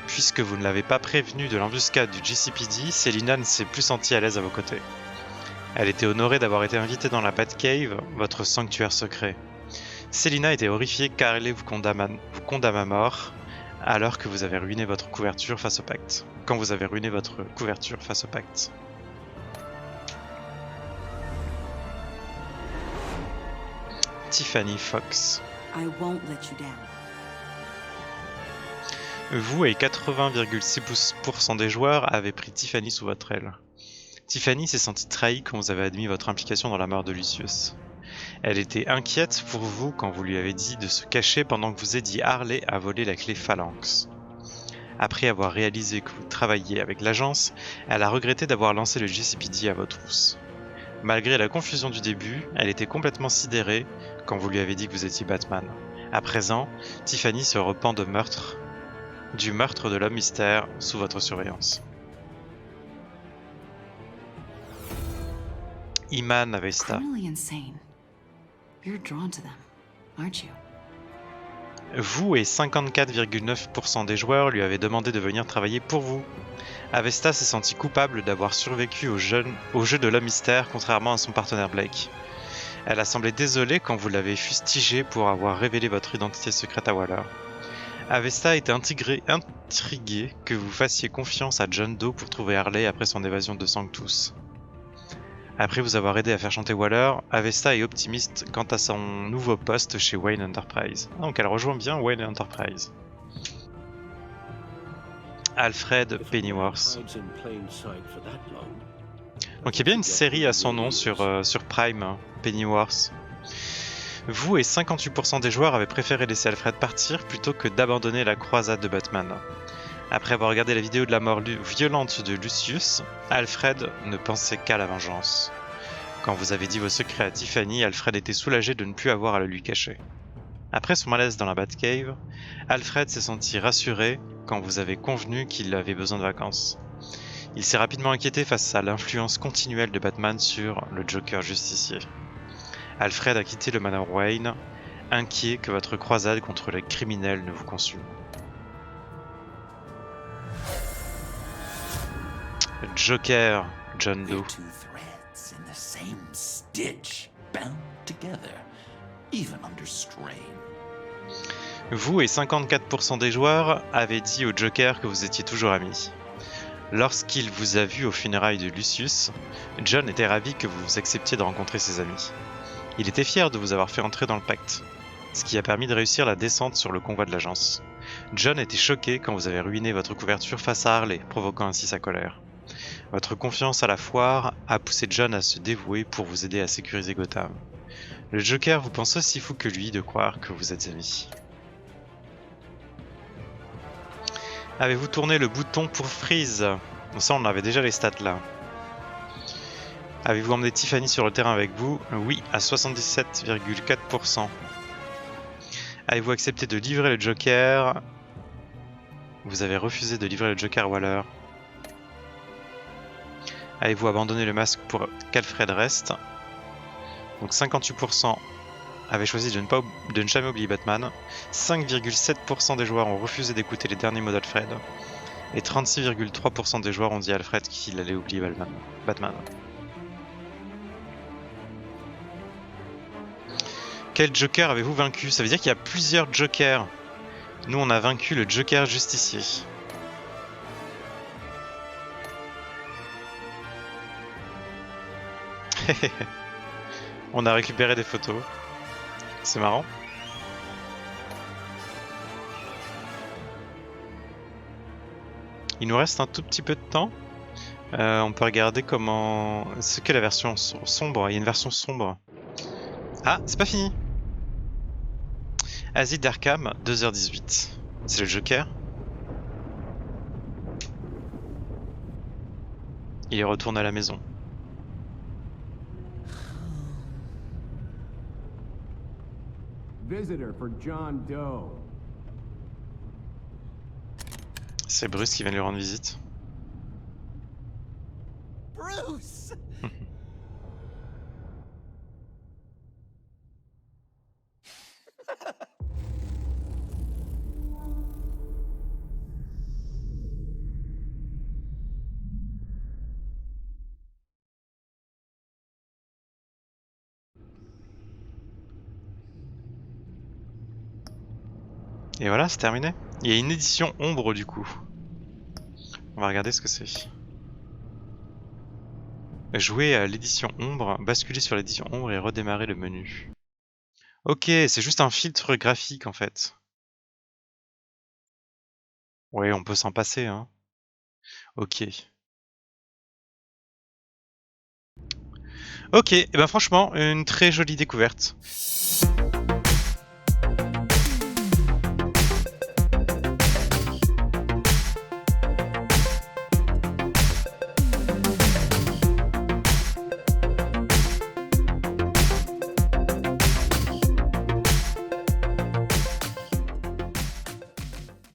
Puisque vous ne l'avez pas prévenue de l'embuscade du GCPD, Selina ne s'est plus sentie à l'aise à vos côtés. Elle était honorée d'avoir été invitée dans la Batcave, votre sanctuaire secret. Selina était horrifiée car elle vous condamne à mort alors que vous avez ruiné votre couverture face au pacte. Quand vous avez ruiné votre couverture face au pacte. Tiffany Fox. I won't let you down. Vous et 80,6% des joueurs avez pris Tiffany sous votre aile. Tiffany s'est sentie trahie quand vous avez admis votre implication dans la mort de Lucius. Elle était inquiète pour vous quand vous lui avez dit de se cacher pendant que vous aidiez Harley à voler la clé Phalanx. Après avoir réalisé que vous travailliez avec l'agence, elle a regretté d'avoir lancé le GCPD à votre trousse. Malgré la confusion du début, elle était complètement sidérée quand vous lui avez dit que vous étiez Batman. À présent, Tiffany se repent du meurtre de l'homme mystère sous votre surveillance. Iman Avesta. You're drawn to them, aren't you? Vous et 54,9% des joueurs lui avez demandé de venir travailler pour vous. Avesta s'est senti coupable d'avoir survécu au jeu de l'homme mystère contrairement à son partenaire Blake. Elle a semblé désolée quand vous l'avez fustigé pour avoir révélé votre identité secrète à Waller. Avesta était intriguée que vous fassiez confiance à John Doe pour trouver Harley après son évasion de Sanctus. Après vous avoir aidé à faire chanter Waller, Avesta est optimiste quant à son nouveau poste chez Wayne Enterprise. Donc elle rejoint bien Wayne Enterprise. Alfred Pennyworth. Donc il y a bien une série à son nom sur Prime, Pennyworth. Vous et 58% des joueurs avaient préféré laisser Alfred partir plutôt que d'abandonner la croisade de Batman. Après avoir regardé la vidéo de la mort violente de Lucius, Alfred ne pensait qu'à la vengeance. Quand vous avez dit vos secrets à Tiffany, Alfred était soulagé de ne plus avoir à le lui cacher. Après son malaise dans la Batcave, Alfred s'est senti rassuré quand vous avez convenu qu'il avait besoin de vacances. Il s'est rapidement inquiété face à l'influence continuelle de Batman sur le Joker justicier. Alfred a quitté le Manor Wayne, inquiet que votre croisade contre les criminels ne vous consume. Joker, John Doe. Vous et 54% des joueurs avez dit au Joker que vous étiez toujours amis. Lorsqu'il vous a vu aux funérailles de Lucius, John était ravi que vous acceptiez de rencontrer ses amis. Il était fier de vous avoir fait entrer dans le pacte, ce qui a permis de réussir la descente sur le convoi de l'agence. John était choqué quand vous avez ruiné votre couverture face à Harley, provoquant ainsi sa colère. Votre confiance à la foire a poussé John à se dévouer pour vous aider à sécuriser Gotham. Le Joker vous pense aussi fou que lui de croire que vous êtes amis. Avez-vous tourné le bouton pour Freeze? Ça, on avait déjà les stats là. Avez-vous emmené Tiffany sur le terrain avec vous? Oui, à 77,4%. Avez-vous accepté de livrer le Joker? Vous avez refusé de livrer le Joker Waller. Avez-vous abandonné le masque pour qu'Alfred reste? Donc 58% avaient choisi de ne jamais oublier Batman. 5,7% des joueurs ont refusé d'écouter les derniers mots d'Alfred. Et 36,3% des joueurs ont dit à Alfred qu'il allait oublier Batman. Quel Joker avez-vous vaincu? Ça veut dire qu'il y a plusieurs Jokers. Nous, on a vaincu le Joker justicier. On a récupéré des photos. C'est marrant. Il nous reste un tout petit peu de temps. On peut regarder comment... C'est que la version sombre. Il y a une version sombre. Ah, c'est pas fini. Asile d'Arkham, 2h18. C'est le Joker. Il retourne à la maison. Visitor for John Doe. C'est Bruce qui vient lui rendre visite. Bruce! Et voilà, c'est terminé. Il y a une édition ombre du coup. On va regarder ce que c'est. Jouer à l'édition ombre, basculer sur l'édition ombre et redémarrer le menu. Ok, c'est juste un filtre graphique en fait. Ouais, on peut s'en passer, hein. Ok. Ok, et ben franchement, une très jolie découverte.